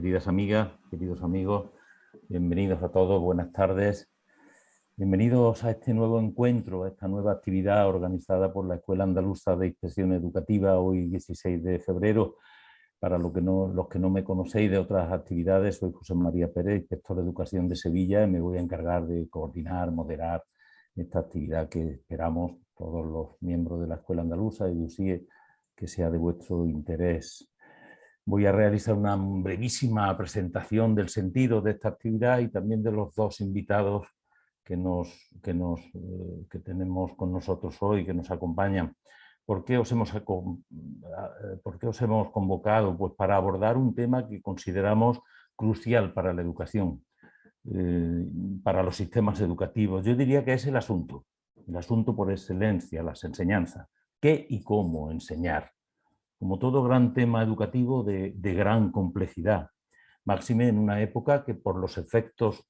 queridas amigas, queridos amigos, bienvenidos a todos, buenas tardes. Bienvenidos a este nuevo encuentro, a esta nueva actividad organizada por la Escuela Andaluza de Inspección Educativa, hoy 16 de febrero. Para los que no me conocéis de otras actividades, soy José María Pérez, inspector de Educación de Sevilla, y me voy a encargar de coordinar, moderar esta actividad que esperamos todos los miembros de la Escuela Andaluza y de USIE que sea de vuestro interés. Voy a realizar una brevísima presentación del sentido de esta actividad y también de los dos invitados que tenemos con nosotros hoy, que nos acompañan. ¿Por qué os hemos convocado? Pues para abordar un tema que consideramos crucial para la educación, para los sistemas educativos. Yo diría que es el asunto por excelencia, las enseñanzas. ¿Qué y cómo enseñar? Como todo gran tema educativo de gran complejidad, máxime en una época que por los efectos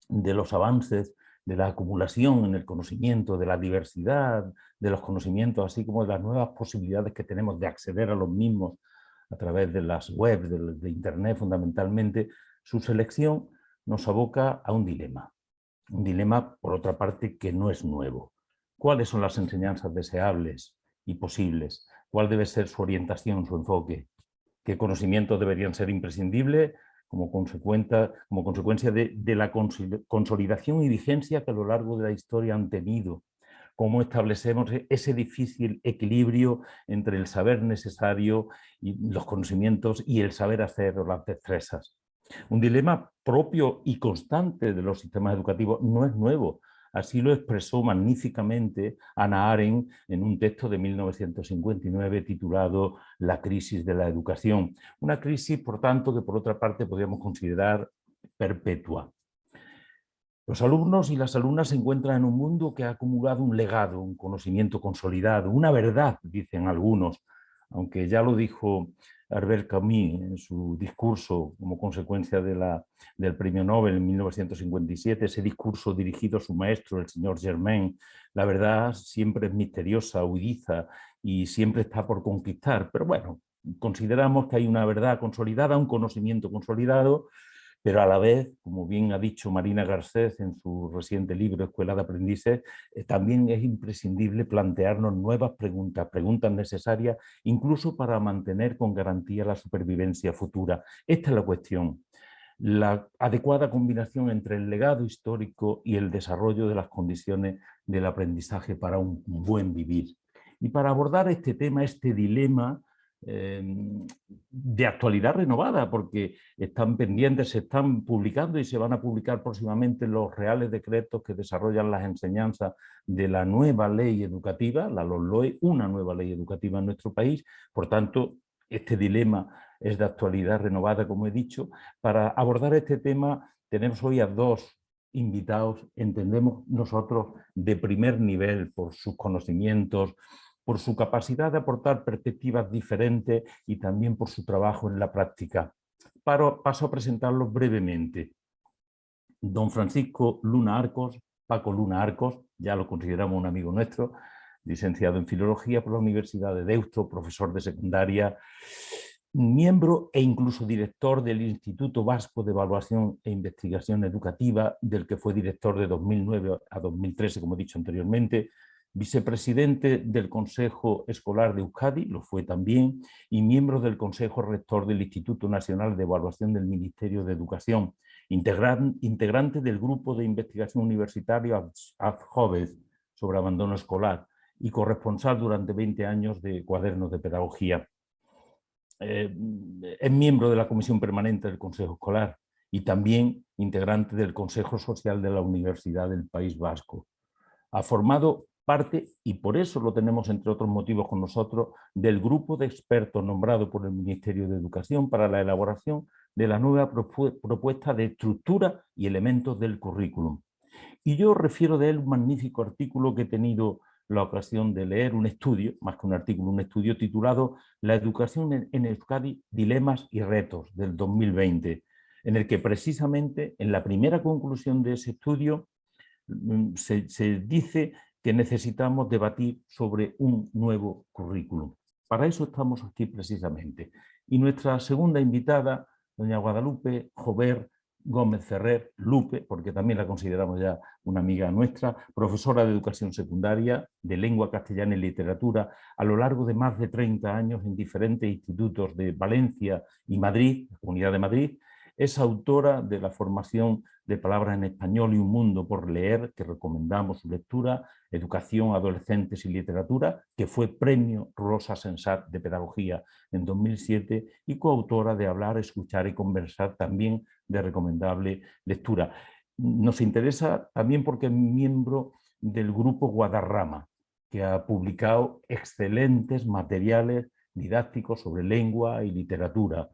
de los avances, de la acumulación en el conocimiento, de la diversidad de los conocimientos, así como de las nuevas posibilidades que tenemos de acceder a los mismos a través de las webs, de Internet fundamentalmente, su selección nos aboca a un dilema. Un dilema, por otra parte, que no es nuevo. ¿Cuáles son las enseñanzas deseables y posibles? ¿Cuál debe ser su orientación, su enfoque? ¿Qué conocimientos deberían ser imprescindibles como consecuencia de la consolidación y vigencia que a lo largo de la historia han tenido? ¿Cómo establecemos ese difícil equilibrio entre el saber necesario y los conocimientos y el saber hacer o las destrezas? Un dilema propio y constante de los sistemas educativos, no es nuevo. Así lo expresó magníficamente Hannah Arendt en un texto de 1959 titulado La crisis de la educación. Una crisis, por tanto, que por otra parte podríamos considerar perpetua. Los alumnos y las alumnas se encuentran en un mundo que ha acumulado un legado, un conocimiento consolidado, una verdad, dicen algunos, aunque ya lo dijo Albert Camus en su discurso como consecuencia del premio Nobel en 1957, ese discurso dirigido a su maestro, el señor Germain. La verdad siempre es misteriosa, huidiza y siempre está por conquistar, pero bueno, consideramos que hay una verdad consolidada, un conocimiento consolidado, pero a la vez, como bien ha dicho Marina Garcés en su reciente libro Escuela de Aprendices, también es imprescindible plantearnos nuevas preguntas, preguntas necesarias incluso para mantener con garantía la supervivencia futura. Esta es la cuestión. La adecuada combinación entre el legado histórico y el desarrollo de las condiciones del aprendizaje para un buen vivir. Y para abordar este tema, este dilema, de actualidad renovada, porque están pendientes, se están publicando y se van a publicar próximamente los reales decretos que desarrollan las enseñanzas de la nueva ley educativa, la LOMLOE, una nueva ley educativa en nuestro país. Por tanto, este dilema es de actualidad renovada, como he dicho. Para abordar este tema tenemos hoy a dos invitados, entendemos nosotros, de primer nivel por sus conocimientos, por su capacidad de aportar perspectivas diferentes y también por su trabajo en la práctica. Paso a presentarlos brevemente. Don Francisco Luna Arcos, Paco Luna Arcos, ya lo consideramos un amigo nuestro, licenciado en Filología por la Universidad de Deusto, profesor de secundaria, miembro e incluso director del Instituto Vasco de Evaluación e Investigación Educativa, del que fue director de 2009 a 2013, como he dicho anteriormente, vicepresidente del Consejo Escolar de Euskadi, lo fue también, y miembro del Consejo Rector del Instituto Nacional de Evaluación del Ministerio de Educación, integrante del Grupo de Investigación Universitaria ADJOVES sobre abandono escolar y corresponsal durante 20 años de Cuadernos de Pedagogía. Es miembro de la Comisión Permanente del Consejo Escolar y también integrante del Consejo Social de la Universidad del País Vasco. Ha formado parte, y por eso lo tenemos entre otros motivos con nosotros, del grupo de expertos nombrado por el Ministerio de Educación para la elaboración de la nueva propuesta de estructura y elementos del currículum. Y yo refiero de él un magnífico artículo que he tenido la ocasión de leer, un estudio, más que un artículo, un estudio titulado La educación en Euskadi, dilemas y retos, del 2020, en el que precisamente en la primera conclusión de ese estudio se dice que necesitamos debatir sobre un nuevo currículum. Para eso estamos aquí precisamente. Y nuestra segunda invitada, doña Guadalupe Jover Gómez Ferrer, Lupe, porque también la consideramos ya una amiga nuestra, profesora de educación secundaria, de lengua castellana y literatura, a lo largo de más de 30 años en diferentes institutos de Valencia y Madrid, Comunidad de Madrid. Es autora de la formación de Palabras en Español y Un Mundo por Leer, que recomendamos su lectura, Educación, Adolescentes y Literatura, que fue Premio Rosa Sensat de Pedagogía en 2007, y coautora de Hablar, Escuchar y Conversar, también de recomendable lectura. Nos interesa también porque es miembro del grupo Guadarrama, que ha publicado excelentes materiales didácticos sobre lengua y literatura,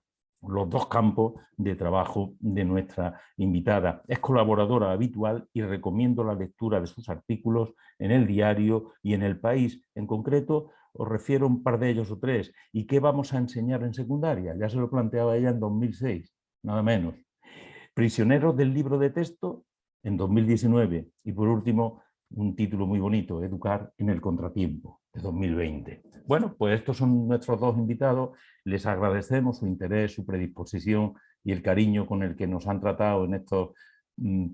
los dos campos de trabajo de nuestra invitada. Es colaboradora habitual y recomiendo la lectura de sus artículos en El Diario y en El País. En concreto, os refiero a un par de ellos o tres. ¿Y qué vamos a enseñar en secundaria? Ya se lo planteaba ella en 2006, nada menos. Prisioneros del libro de texto en 2019. Y por último, un título muy bonito, Educar en el contratiempo, de 2020. Bueno, pues estos son nuestros dos invitados. Les agradecemos su interés, su predisposición y el cariño con el que nos han tratado en estos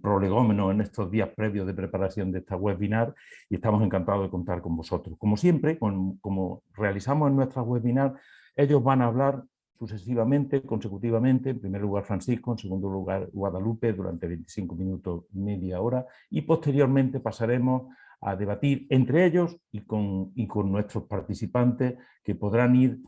prolegómenos, en estos días previos de preparación de esta webinar, y estamos encantados de contar con vosotros. Como siempre, como realizamos en nuestras webinar, ellos van a hablar sucesivamente, consecutivamente, en primer lugar Francisco, en segundo lugar Guadalupe, durante 25 minutos, media hora, y posteriormente pasaremos a debatir entre ellos y con nuestros participantes, que podrán ir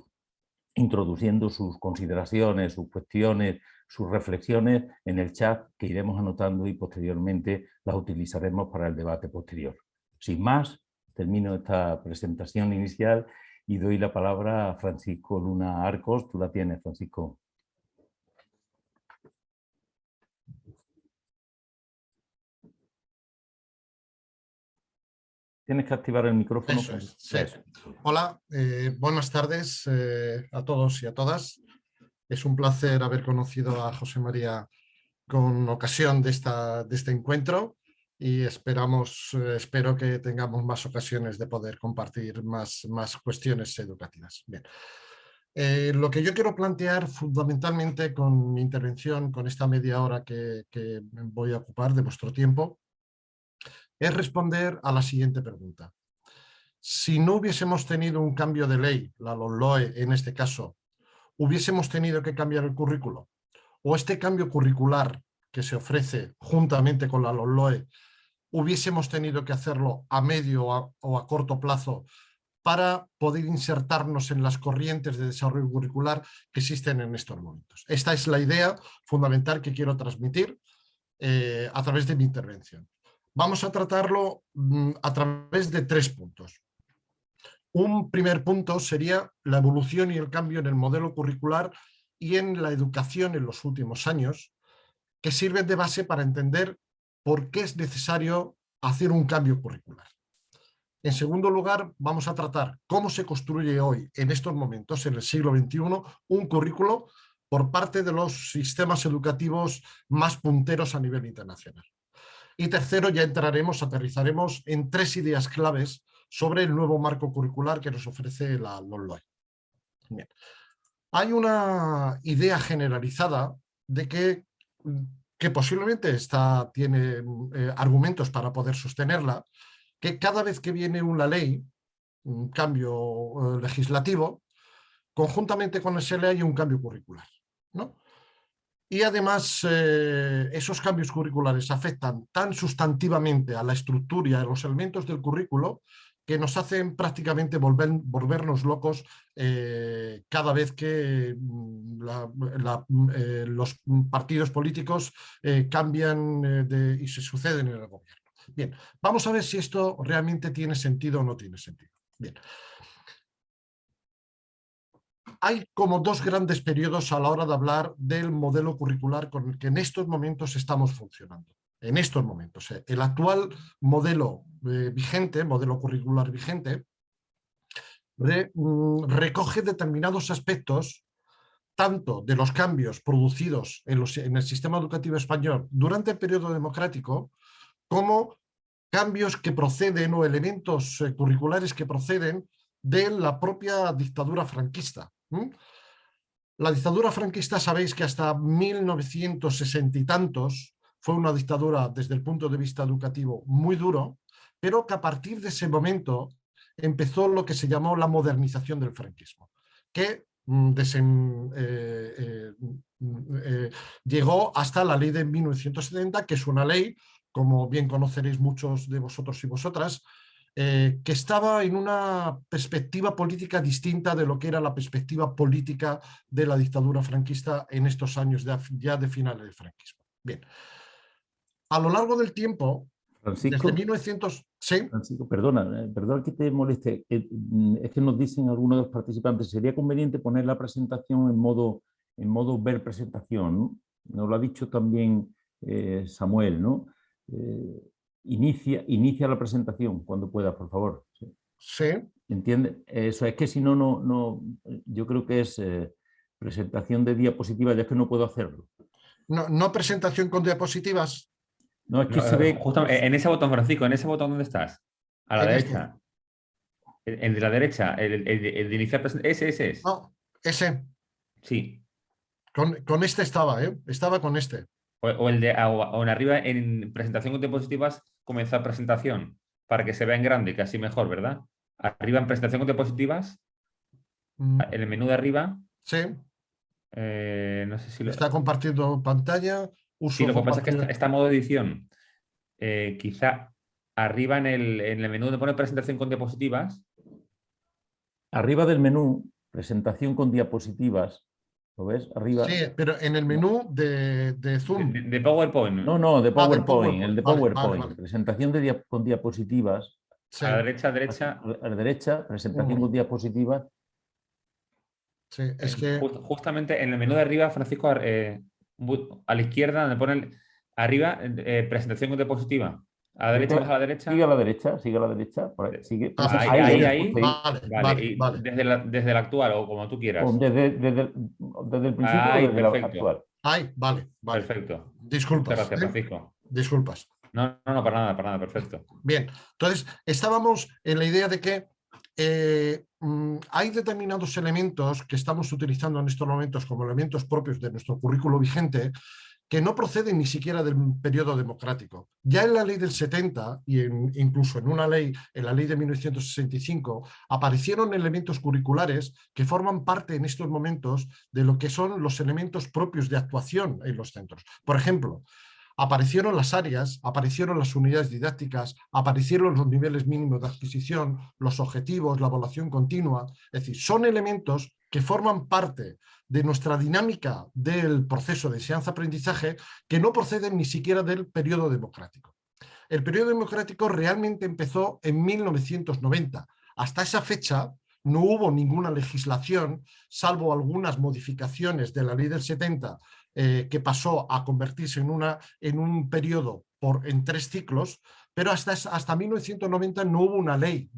introduciendo sus consideraciones, sus cuestiones, sus reflexiones en el chat, que iremos anotando y posteriormente las utilizaremos para el debate posterior. Sin más, termino esta presentación inicial y doy la palabra a Francisco Luna Arcos. Tú la tienes, Francisco. Tienes que activar el micrófono. Eso es, sí. Hola, buenas tardes a todos y a todas. Es un placer haber conocido a José María con ocasión de este encuentro y espero que tengamos más ocasiones de poder compartir más cuestiones educativas. Bien. Lo que yo quiero plantear fundamentalmente con mi intervención, con esta media hora que voy a ocupar de vuestro tiempo, es responder a la siguiente pregunta. Si no hubiésemos tenido un cambio de ley, la LOMLOE en este caso, ¿hubiésemos tenido que cambiar el currículo? ¿O este cambio curricular que se ofrece juntamente con la LOMLOE, hubiésemos tenido que hacerlo a medio o a corto plazo para poder insertarnos en las corrientes de desarrollo curricular que existen en estos momentos? Esta es la idea fundamental que quiero transmitir a través de mi intervención. Vamos a tratarlo a través de 3 puntos. Un primer punto sería la evolución y el cambio en el modelo curricular y en la educación en los últimos años, que sirven de base para entender por qué es necesario hacer un cambio curricular. En segundo lugar, vamos a tratar cómo se construye hoy, en estos momentos, en el siglo XXI, un currículo por parte de los sistemas educativos más punteros a nivel internacional. Y tercero, ya aterrizaremos en 3 ideas claves sobre el nuevo marco curricular que nos ofrece la LOMLOE. Bien. Hay una idea generalizada de que posiblemente tiene argumentos para poder sostenerla, que cada vez que viene una ley, un cambio legislativo, conjuntamente con esa ley hay un cambio curricular, ¿no? Y además esos cambios curriculares afectan tan sustantivamente a la estructura y a los elementos del currículo que nos hacen prácticamente volvernos locos cada vez que los partidos políticos cambian y se suceden en el gobierno. Bien, vamos a ver si esto realmente tiene sentido o no tiene sentido. Bien. Hay como 2 grandes periodos a la hora de hablar del modelo curricular con el que en estos momentos estamos funcionando. En estos momentos. El actual modelo vigente, modelo curricular vigente, recoge determinados aspectos tanto de los cambios producidos en el sistema educativo español durante el periodo democrático, como cambios que proceden o elementos curriculares que proceden de la propia dictadura franquista. La dictadura franquista, sabéis que hasta 1960 y tantos fue una dictadura desde el punto de vista educativo muy duro, pero que a partir de ese momento empezó lo que se llamó la modernización del franquismo, que llegó hasta la ley de 1970, que es una ley, como bien conoceréis muchos de vosotros y vosotras, que estaba en una perspectiva política distinta de lo que era la perspectiva política de la dictadura franquista en estos años ya de finales del franquismo. Bien, a lo largo del tiempo, Francisco, desde 1900... ¿Sí? Francisco, perdona que te moleste. Es que nos dicen algunos de los participantes, sería conveniente poner la presentación en modo ver presentación, ¿no? Nos lo ha dicho también Samuel, ¿no? Inicia la presentación cuando pueda, por favor. Sí. Sí. ¿Entiende? Eso es que si no, yo creo que es presentación de diapositivas, ya es que no puedo hacerlo. No presentación con diapositivas. No, es que se ve... Justo en ese botón, Francisco, ¿en ese botón dónde estás? A la derecha. El de la derecha, el de iniciar presentación. Ese es. No, ese. Sí. Con este estaba, ¿eh? Estaba con este. O en arriba, en presentación con diapositivas, comenzar presentación, para que se vea en grande, que así mejor, ¿verdad? Arriba en presentación con diapositivas, en el menú de arriba. Sí. No sé si está compartiendo pantalla. Sí, lo que pasa es que está en modo edición. Quizá arriba en el menú donde pone presentación con diapositivas. Arriba del menú, presentación con diapositivas. ¿Lo ves? Arriba. Sí, pero en el menú de Zoom. De PowerPoint. No, de PowerPoint. El de PowerPoint. Vale. Presentación con diapositivas. Sí. A la derecha. A la derecha, presentación con diapositivas. Sí, es que... Justamente en el menú de arriba, Francisco, a la izquierda, donde pone arriba, presentación con diapositiva. A la derecha, más a la derecha. Sigue a la derecha. Por ahí, sigue. Ahí. Vale. Desde el actual o como tú quieras. Desde el principio o desde el actual. Vale. Perfecto. Disculpas. Muchas gracias, Francisco. Disculpas. No, para nada, perfecto. Bien, entonces estábamos en la idea de que hay determinados elementos que estamos utilizando en estos momentos como elementos propios de nuestro currículo vigente que no proceden ni siquiera del periodo democrático. Ya en la ley del 70 y incluso en una ley, en la ley de 1965, aparecieron elementos curriculares que forman parte en estos momentos de lo que son los elementos propios de actuación en los centros. Por ejemplo, aparecieron las áreas, aparecieron las unidades didácticas, aparecieron los niveles mínimos de adquisición, los objetivos, la evaluación continua. Es decir, son elementos que forman parte de nuestra dinámica del proceso de enseñanza-aprendizaje que no proceden ni siquiera del periodo democrático. El periodo democrático realmente empezó en 1990. Hasta esa fecha no hubo ninguna legislación, salvo algunas modificaciones de la ley del 70, que pasó a convertirse en un periodo en 3 ciclos, pero hasta 1990 no hubo una ley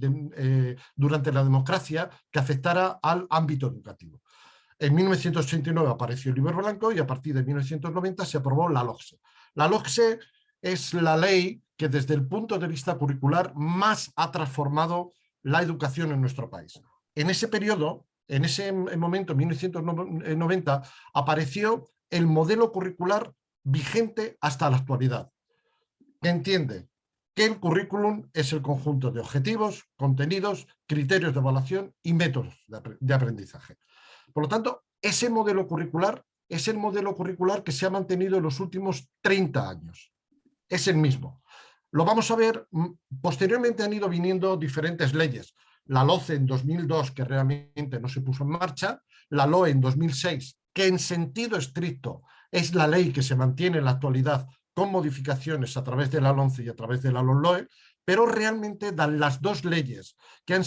durante la democracia que afectara al ámbito educativo. En 1989 apareció el Libro Blanco y a partir de 1990 se aprobó la LOCSE. La LOCSE es la ley que desde el punto de vista curricular más ha transformado la educación en nuestro país. En ese periodo, en ese momento, en 1990, apareció el modelo curricular vigente hasta la actualidad, que entiende que el currículum es el conjunto de objetivos, contenidos, criterios de evaluación y métodos de aprendizaje. Por lo tanto, ese modelo curricular es el modelo curricular que se ha mantenido en los últimos 30 años. Es el mismo. Lo vamos a ver, posteriormente han ido viniendo diferentes leyes. La LOCE en 2002, que realmente no se puso en marcha, la LOE en 2006, que en sentido estricto es la ley que se mantiene en la actualidad con modificaciones a través de la LONCE y a través de la LOE, pero realmente dan las dos leyes que han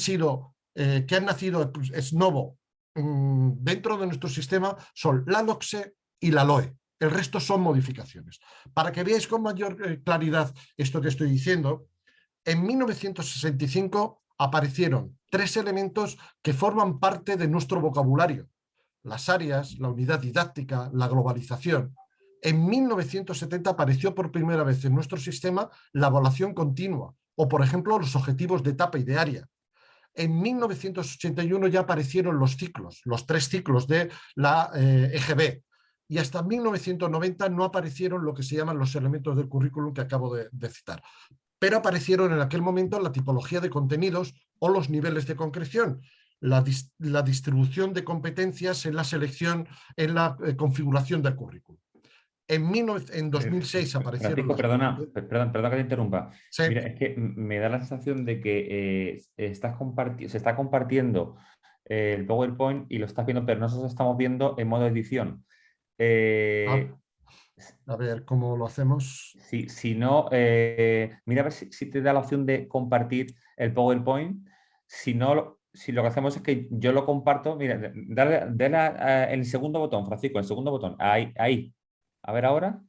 nacido ex novo dentro de nuestro sistema son la LOCSE y la LOE. El resto son modificaciones. Para que veáis con mayor claridad esto que estoy diciendo, en 1965 aparecieron 3 elementos que forman parte de nuestro vocabulario: las áreas, la unidad didáctica, la globalización. En 1970 apareció por primera vez en nuestro sistema la evaluación continua o, por ejemplo, los objetivos de etapa y de área. en 1981 ya aparecieron los ciclos, los 3 ciclos de la EGB, y hasta 1990 no aparecieron lo que se llaman los elementos del currículum que acabo de citar. Pero aparecieron en aquel momento la tipología de contenidos o los niveles de concreción, la distribución de competencias en la selección, en la configuración del currículum. En 2006 aparecieron... Francisco, perdona que te interrumpa. Sí. Mira, es que me da la sensación de que se está compartiendo el PowerPoint y lo estás viendo, pero nosotros estamos viendo en modo edición. A ver, ¿cómo lo hacemos? Si no, mira a ver si te da la opción de compartir el PowerPoint. Si no, si lo que hacemos es que yo lo comparto, mira, dale el segundo botón, Francisco, el segundo botón, ahí. A ver ahora.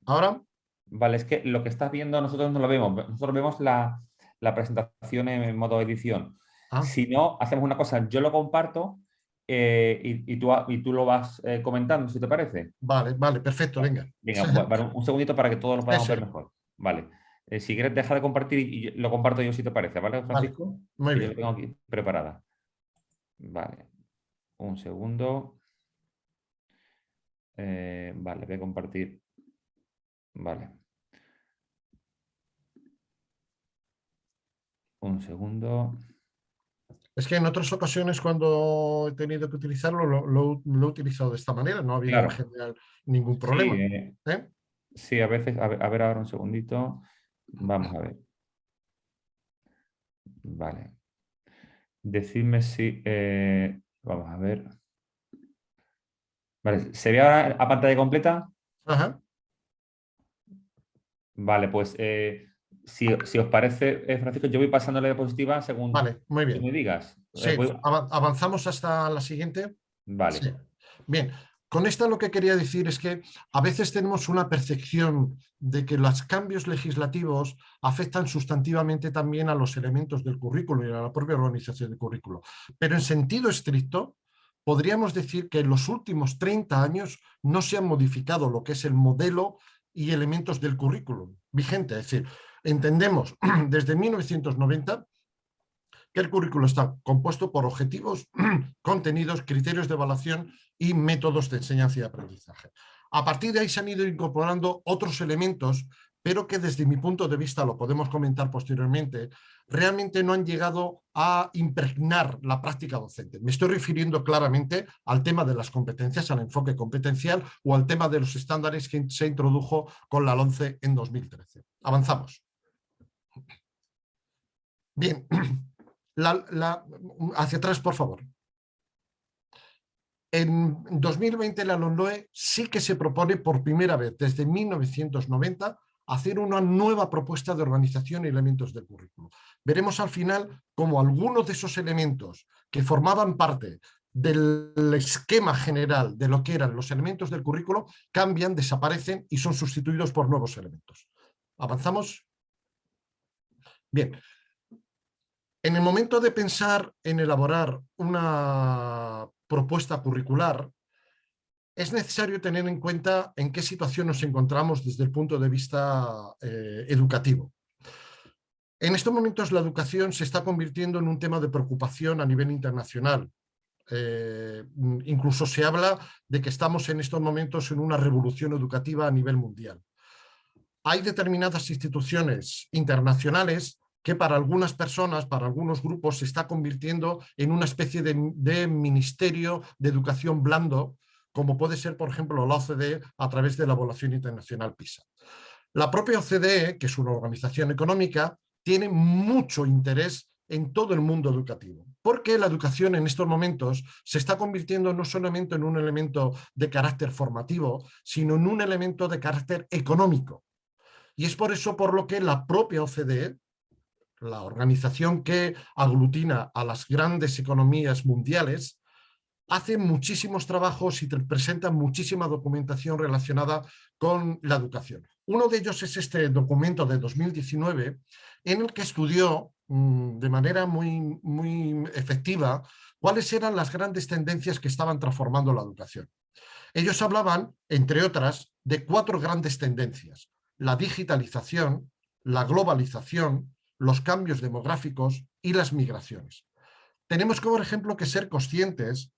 ¿Ahora? Vale, es que lo que estás viendo nosotros no lo vemos. Nosotros vemos la presentación en modo edición. Si no, hacemos una cosa, yo lo comparto y tú lo vas comentando, si te parece. Vale, perfecto, venga. Venga, un segundito para que todos lo podamos ver mejor. Vale. Si quieres, deja de compartir y lo comparto yo si te parece, ¿vale, Francisco? Vale, muy bien. Yo lo tengo aquí preparada. Vale. Un segundo. Vale, voy a compartir. Vale. Un segundo. Es que en otras ocasiones cuando he tenido que utilizarlo, lo he utilizado de esta manera. No ha habido en general ningún problema. Sí, a veces. A ver ahora un segundito. Vamos a ver. Vale. Decidme si... vamos a ver. Vale, ¿se ve ahora a pantalla completa? Ajá. Vale, pues si os parece, Francisco, yo voy pasando la diapositiva según muy bien. tú me digas. Sí, avanzamos hasta la siguiente. Vale. Sí. Bien, con esta lo que quería decir es que a veces tenemos una percepción de que los cambios legislativos afectan sustantivamente también a los elementos del currículo y a la propia organización del currículo. Pero en sentido estricto, podríamos decir que en los últimos 30 años no se han modificado lo que es el modelo y elementos del currículum vigente. Es decir, entendemos desde 1990 que el currículo está compuesto por objetivos, contenidos, criterios de evaluación y métodos de enseñanza y aprendizaje. A partir de ahí se han ido incorporando otros elementos, pero que desde mi punto de vista, lo podemos comentar posteriormente, realmente no han llegado a impregnar la práctica docente. Me estoy refiriendo claramente al tema de las competencias, al enfoque competencial o al tema de los estándares que se introdujo con la LOMCE en 2013. Avanzamos. Bien, hacia atrás, por favor. En 2020 la LOMLOE sí que se propone por primera vez desde 1990 hacer una nueva propuesta de organización y elementos del currículo. Veremos al final cómo algunos de esos elementos que formaban parte del esquema general de lo que eran los elementos del currículo cambian, desaparecen y son sustituidos por nuevos elementos. ¿Avanzamos? Bien. En el momento de pensar en elaborar una propuesta curricular, es necesario tener en cuenta en qué situación nos encontramos desde el punto de vista educativo. En estos momentos la educación se está convirtiendo en un tema de preocupación a nivel internacional. Incluso se habla de que estamos en estos momentos en una revolución educativa a nivel mundial. Hay determinadas instituciones internacionales que para algunas personas, para algunos grupos, se está convirtiendo en una especie de ministerio de educación blando, como puede ser, por ejemplo, la OCDE a través de la evaluación internacional PISA. La propia OCDE, que es una organización económica, tiene mucho interés en todo el mundo educativo, porque la educación en estos momentos se está convirtiendo no solamente en un elemento de carácter formativo, sino en un elemento de carácter económico. Y es por eso por lo que la propia OCDE, la organización que aglutina a las grandes economías mundiales, hace muchísimos trabajos y presenta muchísima documentación relacionada con la educación. Uno de ellos es este documento de 2019 en el que estudió de manera muy efectiva cuáles eran las grandes tendencias que estaban transformando la educación. Ellos hablaban, entre otras, de 4 grandes tendencias: la digitalización, la globalización, los cambios demográficos y las migraciones. Tenemos, por ejemplo, que ser conscientes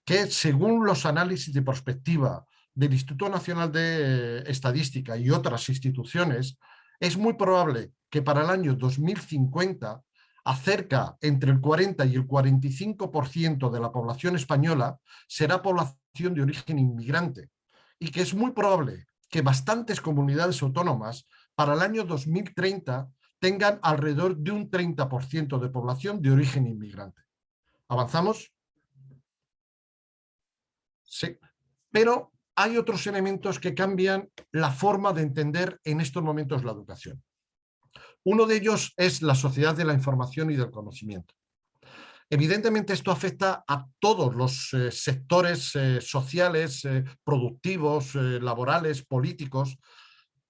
que, según los análisis de prospectiva del Instituto Nacional de Estadística y otras instituciones, es muy probable que para el año 2050 entre el 40 y el 45% de la población española será población de origen inmigrante, y que es muy probable que bastantes comunidades autónomas para el año 2030 tengan alrededor de un 30% de población de origen inmigrante. ¿Avanzamos? Sí, pero hay otros elementos que cambian la forma de entender en estos momentos la educación. Uno de ellos es la sociedad de la información y del conocimiento. Evidentemente esto afecta a todos los sectores sociales, productivos, laborales, políticos,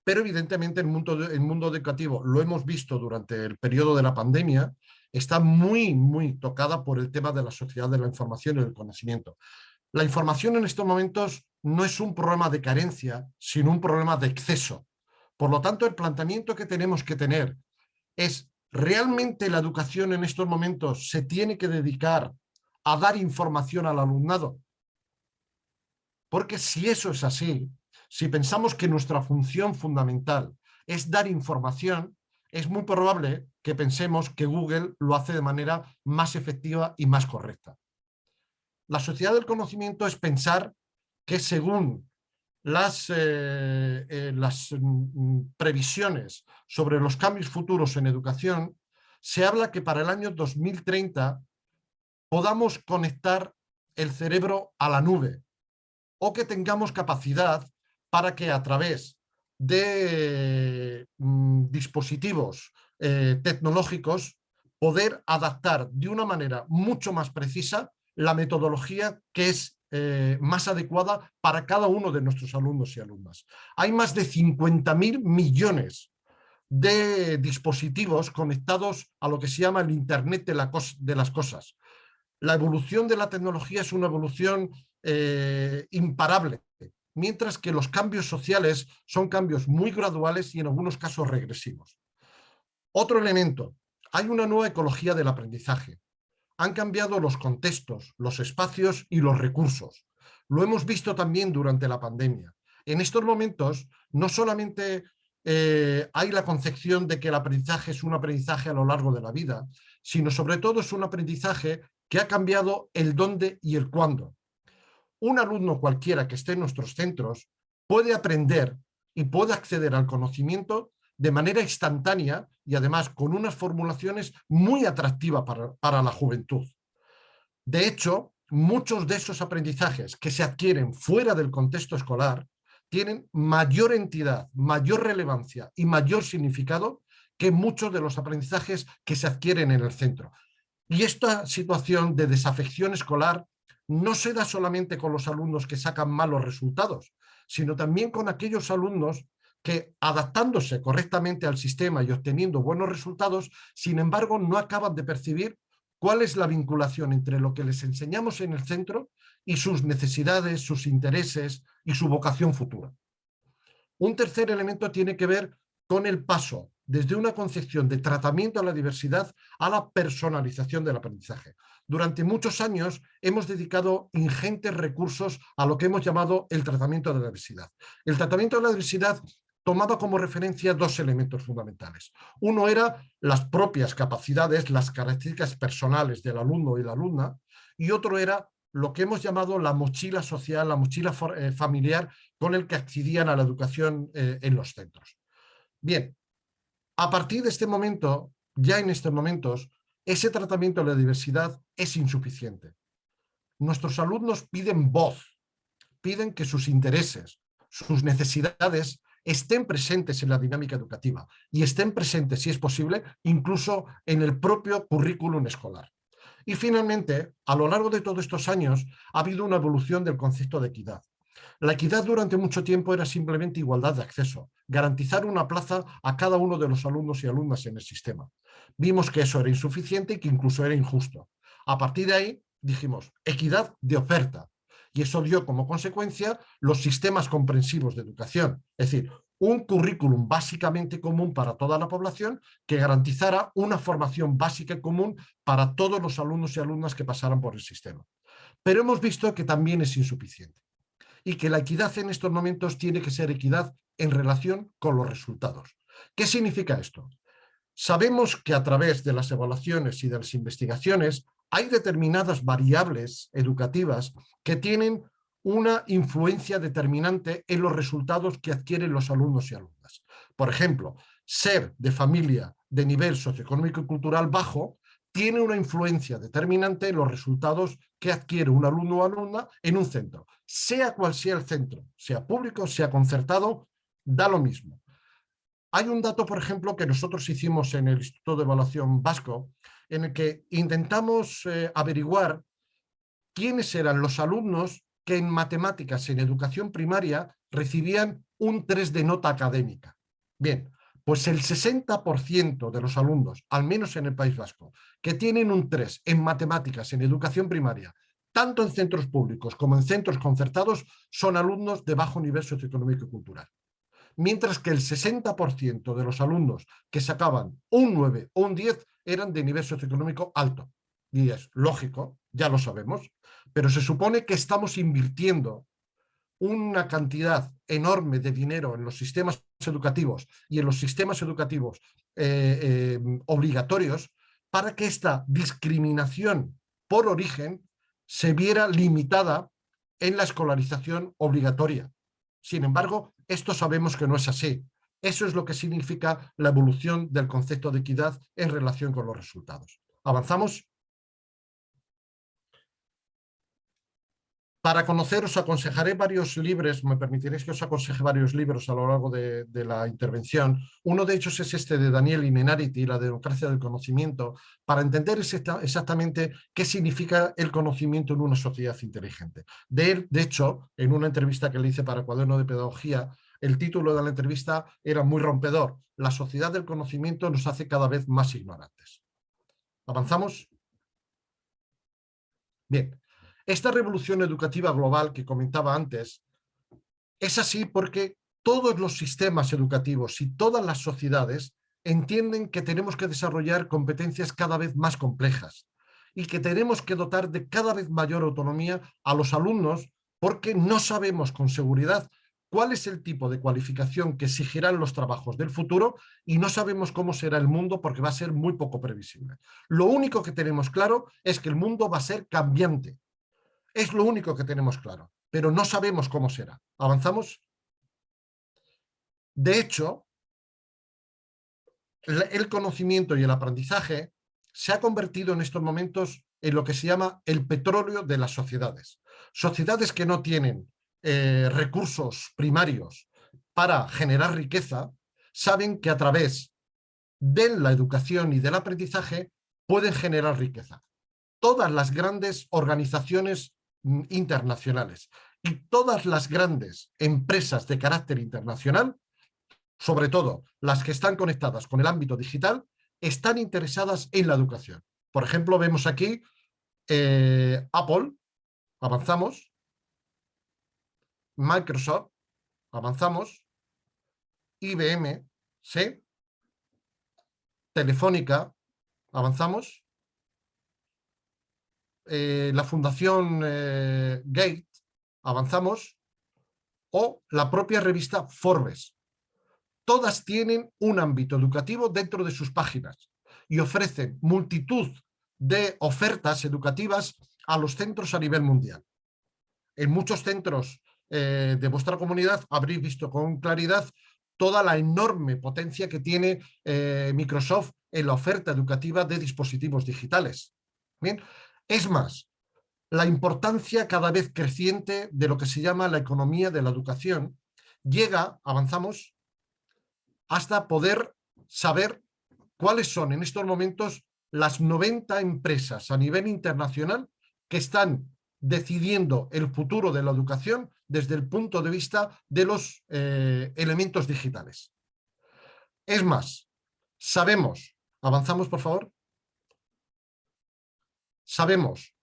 pero evidentemente el mundo educativo, lo hemos visto durante el periodo de la pandemia, está muy tocada por el tema de la sociedad de la información y del conocimiento. La información en estos momentos no es un problema de carencia, sino un problema de exceso. Por lo tanto, el planteamiento que tenemos que tener es: ¿realmente la educación en estos momentos se tiene que dedicar a dar información al alumnado? Porque si eso es así, si pensamos que nuestra función fundamental es dar información, es muy probable que pensemos que Google lo hace de manera más efectiva y más correcta. La sociedad del conocimiento es pensar que, según las previsiones sobre los cambios futuros en educación, se habla que para el año 2030 podamos conectar el cerebro a la nube, o que tengamos capacidad para que, a través de dispositivos tecnológicos, poder adaptar de una manera mucho más precisa la metodología que es más adecuada para cada uno de nuestros alumnos y alumnas. Hay más de 50.000 millones de dispositivos conectados a lo que se llama el Internet de las cosas. La evolución de la tecnología es una evolución imparable, mientras que los cambios sociales son cambios muy graduales y en algunos casos regresivos. Otro elemento: hay una nueva ecología del aprendizaje. Han cambiado los contextos, los espacios y los recursos. Lo hemos visto también durante la pandemia. En estos momentos no solamente hay la concepción de que el aprendizaje es un aprendizaje a lo largo de la vida, sino sobre todo es un aprendizaje que ha cambiado el dónde y el cuándo. Un alumno cualquiera que esté en nuestros centros puede aprender y puede acceder al conocimiento de manera instantánea y además con unas formulaciones muy atractivas para la juventud. De hecho, muchos de esos aprendizajes que se adquieren fuera del contexto escolar tienen mayor entidad, mayor relevancia y mayor significado que muchos de los aprendizajes que se adquieren en el centro. Y esta situación de desafección escolar no se da solamente con los alumnos que sacan malos resultados, sino también con aquellos alumnos que, adaptándose correctamente al sistema y obteniendo buenos resultados, sin embargo, no acaban de percibir cuál es la vinculación entre lo que les enseñamos en el centro y sus necesidades, sus intereses y su vocación futura. Un tercer elemento tiene que ver con el paso desde una concepción de tratamiento a la diversidad a la personalización del aprendizaje. Durante muchos años hemos dedicado ingentes recursos a lo que hemos llamado el tratamiento de la diversidad. El tratamiento de la diversidad tomaba como referencia dos elementos fundamentales. Uno era las propias capacidades, las características personales del alumno y la alumna, y otro era lo que hemos llamado la mochila social, la mochila familiar con el que accedían a la educación en los centros. Bien, a partir de este momento, ya en estos momentos, ese tratamiento de la diversidad es insuficiente. Nuestros alumnos piden voz, piden que sus intereses, sus necesidades estén presentes en la dinámica educativa y estén presentes, si es posible, incluso en el propio currículum escolar. Y finalmente, a lo largo de todos estos años, ha habido una evolución del concepto de equidad. La equidad durante mucho tiempo era simplemente igualdad de acceso, garantizar una plaza a cada uno de los alumnos y alumnas en el sistema. Vimos que eso era insuficiente y que incluso era injusto. A partir de ahí dijimos equidad de oferta, y eso dio como consecuencia los sistemas comprensivos de educación, es decir, un currículum básicamente común para toda la población que garantizara una formación básica y común para todos los alumnos y alumnas que pasaran por el sistema. Pero hemos visto que también es insuficiente y que la equidad en estos momentos tiene que ser equidad en relación con los resultados. ¿Qué significa esto? Sabemos que a través de las evaluaciones y de las investigaciones hay determinadas variables educativas que tienen una influencia determinante en los resultados que adquieren los alumnos y alumnas. Por ejemplo, ser de familia de nivel socioeconómico y cultural bajo tiene una influencia determinante en los resultados que adquiere un alumno o alumna en un centro. Sea cual sea el centro, sea público, sea concertado, da lo mismo. Hay un dato, por ejemplo, que nosotros hicimos en el Instituto de Evaluación Vasco, en el que intentamos averiguar quiénes eran los alumnos que en matemáticas, en educación primaria, recibían un 3 de nota académica. Bien, pues el 60% de los alumnos, al menos en el País Vasco, que tienen un 3 en matemáticas, en educación primaria, tanto en centros públicos como en centros concertados, son alumnos de bajo nivel socioeconómico y cultural. Mientras que el 60% de los alumnos que sacaban un 9 o un 10 eran de nivel socioeconómico alto. Y es lógico, ya lo sabemos, pero se supone que estamos invirtiendo una cantidad enorme de dinero en los sistemas educativos y en los sistemas educativos obligatorios para que esta discriminación por origen se viera limitada en la escolarización obligatoria. Sin embargo, esto sabemos que no es así. Eso es lo que significa la evolución del concepto de equidad en relación con los resultados. ¿Avanzamos? Para conocer, os aconsejaré varios libros, me permitiréis que os aconseje varios libros a lo largo de la intervención. Uno de ellos es este de Daniel Innerarity, La democracia del conocimiento, para entender exactamente qué significa el conocimiento en una sociedad inteligente. De hecho, en una entrevista que le hice para Cuaderno de Pedagogía, el título de la entrevista era muy rompedor. La sociedad del conocimiento nos hace cada vez más ignorantes. ¿Avanzamos? Bien. Esta revolución educativa global que comentaba antes es así porque todos los sistemas educativos y todas las sociedades entienden que tenemos que desarrollar competencias cada vez más complejas y que tenemos que dotar de cada vez mayor autonomía a los alumnos porque no sabemos con seguridad cuál es el tipo de cualificación que exigirán los trabajos del futuro y no sabemos cómo será el mundo porque va a ser muy poco previsible. Lo único que tenemos claro es que el mundo va a ser cambiante. Es lo único que tenemos claro, pero no sabemos cómo será. ¿Avanzamos? De hecho, el conocimiento y el aprendizaje se ha convertido en estos momentos en lo que se llama el petróleo de las sociedades. Sociedades que no tienen recursos primarios para generar riqueza, saben que a través de la educación y del aprendizaje pueden generar riqueza. Todas las grandes organizaciones internacionales y todas las grandes empresas de carácter internacional, sobre todo las que están conectadas con el ámbito digital, están interesadas en la educación. Por ejemplo, vemos aquí Apple, avanzamos, Microsoft, avanzamos, IBM, ¿sí? Telefónica, avanzamos, la Fundación Gates, avanzamos, o la propia revista Forbes. Todas tienen un ámbito educativo dentro de sus páginas y ofrecen multitud de ofertas educativas a los centros a nivel mundial. En muchos centros de vuestra comunidad habréis visto con claridad toda la enorme potencia que tiene Microsoft en la oferta educativa de dispositivos digitales. Bien, es más, la importancia cada vez creciente de lo que se llama la economía de la educación llega, avanzamos, hasta poder saber cuáles son en estos momentos las 90 empresas a nivel internacional que están decidiendo el futuro de la educación desde el punto de vista de los elementos digitales. Es más, sabemos, avanzamos por favor, sabemos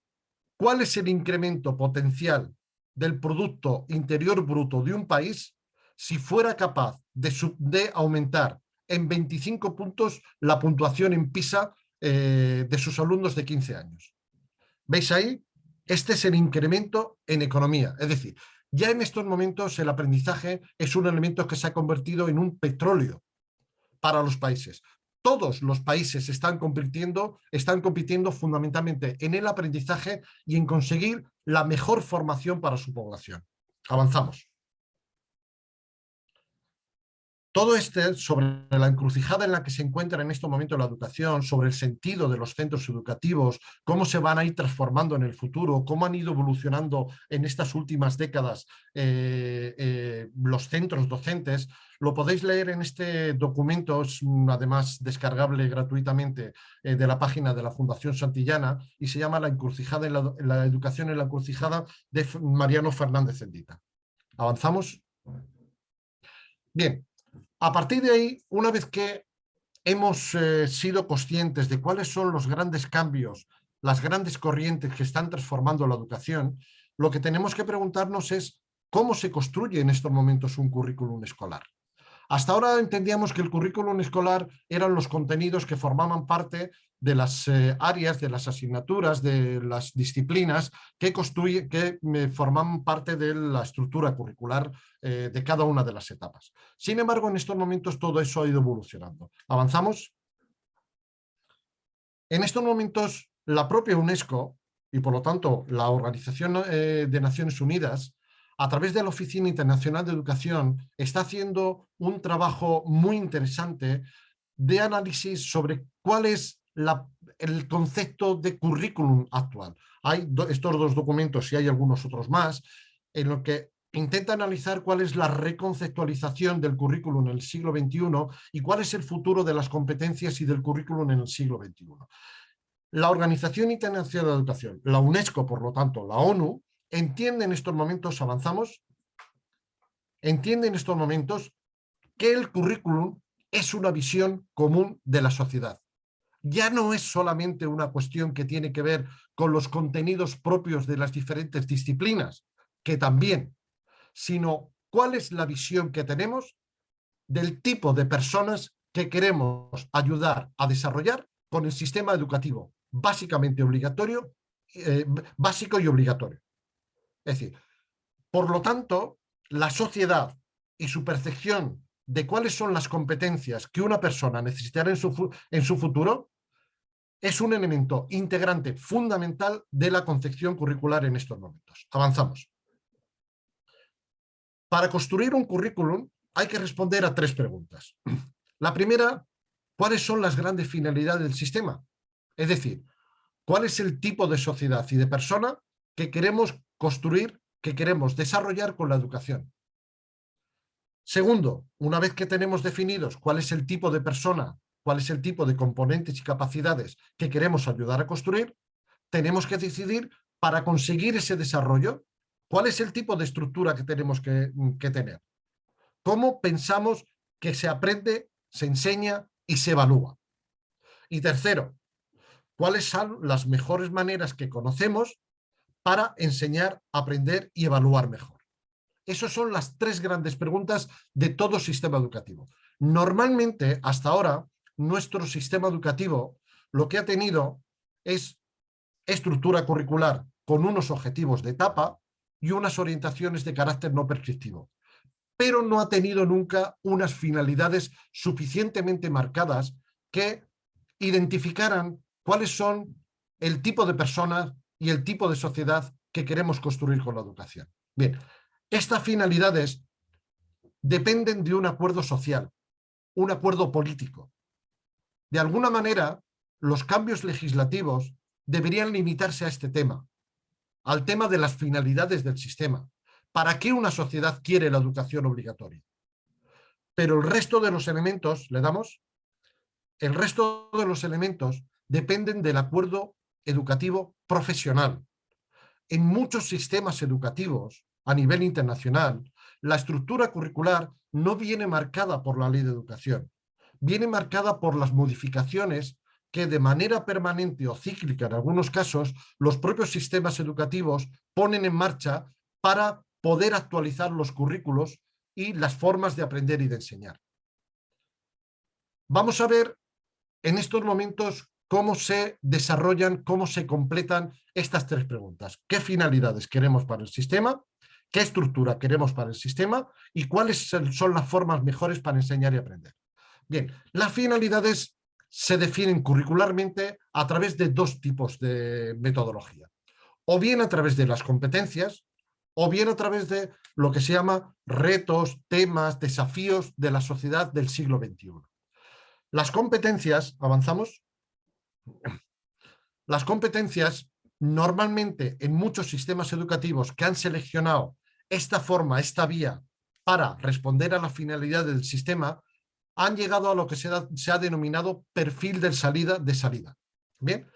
cuál es el incremento potencial del Producto Interior Bruto de un país si fuera capaz de aumentar en 25 puntos la puntuación en PISA de sus alumnos de 15 años. ¿Veis ahí? Este es el incremento en economía. Es decir, ya en estos momentos el aprendizaje es un elemento que se ha convertido en un petróleo para los países. Todos los países están compitiendo fundamentalmente en el aprendizaje y en conseguir la mejor formación para su población. Avanzamos. Todo sobre la encrucijada en la que se encuentra en este momento la educación, sobre el sentido de los centros educativos, cómo se van a ir transformando en el futuro, cómo han ido evolucionando en estas últimas décadas los centros docentes, lo podéis leer en este documento, es además descargable gratuitamente de la página de la Fundación Santillana y se llama La encrucijada en la educación en la encrucijada de Mariano Fernández Endita. ¿Avanzamos? Bien. A partir de ahí, una vez que hemos sido conscientes de cuáles son los grandes cambios, las grandes corrientes que están transformando la educación, lo que tenemos que preguntarnos es cómo se construye en estos momentos un currículum escolar. Hasta ahora entendíamos que el currículum escolar eran los contenidos que formaban parte de las áreas, de las asignaturas, de las disciplinas que formaban parte de la estructura curricular de cada una de las etapas. Sin embargo, en estos momentos todo eso ha ido evolucionando. ¿Avanzamos? En estos momentos, la propia UNESCO y por lo tanto la Organización de Naciones Unidas, a través de la Oficina Internacional de Educación, está haciendo un trabajo muy interesante de análisis sobre cuál es el concepto de currículum actual. Hay estos dos documentos y hay algunos otros más en los que intenta analizar cuál es la reconceptualización del currículum en el siglo XXI y cuál es el futuro de las competencias y del currículum en el siglo XXI. La Organización Internacional de Educación, la UNESCO, por lo tanto, la ONU, entiende en estos momentos, avanzamos, entiende en estos momentos que el currículum es una visión común de la sociedad. Ya no es solamente una cuestión que tiene que ver con los contenidos propios de las diferentes disciplinas, que también, sino cuál es la visión que tenemos del tipo de personas que queremos ayudar a desarrollar con el sistema educativo básicamente obligatorio, básico y obligatorio. Es decir, por lo tanto, la sociedad y su percepción de cuáles son las competencias que una persona necesitará en su futuro es un elemento integrante fundamental de la concepción curricular en estos momentos. Avanzamos. Para construir un currículum hay que responder a tres preguntas. La primera, ¿cuáles son las grandes finalidades del sistema? Es decir, ¿cuál es el tipo de sociedad y de persona que queremos construir, que queremos desarrollar con la educación? Segundo, una vez que tenemos definidos cuál es el tipo de persona, cuál es el tipo de componentes y capacidades que queremos ayudar a construir, tenemos que decidir para conseguir ese desarrollo cuál es el tipo de estructura que tenemos que tener. ¿Cómo pensamos que se aprende, se enseña y se evalúa? Y tercero, ¿cuáles son las mejores maneras que conocemos para enseñar, aprender y evaluar mejor? Esas son las tres grandes preguntas de todo sistema educativo. Normalmente, hasta ahora, nuestro sistema educativo lo que ha tenido es estructura curricular con unos objetivos de etapa y unas orientaciones de carácter no prescriptivo, pero no ha tenido nunca unas finalidades suficientemente marcadas que identificaran cuáles son el tipo de personas y el tipo de sociedad que queremos construir con la educación. Bien, estas finalidades dependen de un acuerdo social, un acuerdo político. De alguna manera, los cambios legislativos deberían limitarse a este tema, al tema de las finalidades del sistema. ¿Para qué una sociedad quiere la educación obligatoria? Pero el resto de los elementos, ¿le damos? El resto de los elementos dependen del acuerdo educativo profesional. En muchos sistemas educativos a nivel internacional, la estructura curricular no viene marcada por la ley de educación, viene marcada por las modificaciones que de manera permanente o cíclica en algunos casos los propios sistemas educativos ponen en marcha para poder actualizar los currículos y las formas de aprender y de enseñar. Vamos a ver en estos momentos cómo se desarrollan, cómo se completan estas tres preguntas. ¿Qué finalidades queremos para el sistema? ¿Qué estructura queremos para el sistema? ¿Y cuáles son las formas mejores para enseñar y aprender? Bien, las finalidades se definen curricularmente a través de dos tipos de metodología. O bien a través de las competencias, o bien a través de lo que se llama retos, temas, desafíos de la sociedad del siglo XXI. Las competencias, avanzamos. Las competencias normalmente en muchos sistemas educativos que han seleccionado esta forma, esta vía para responder a la finalidad del sistema, han llegado a lo que se ha denominado perfil de salida. Bien,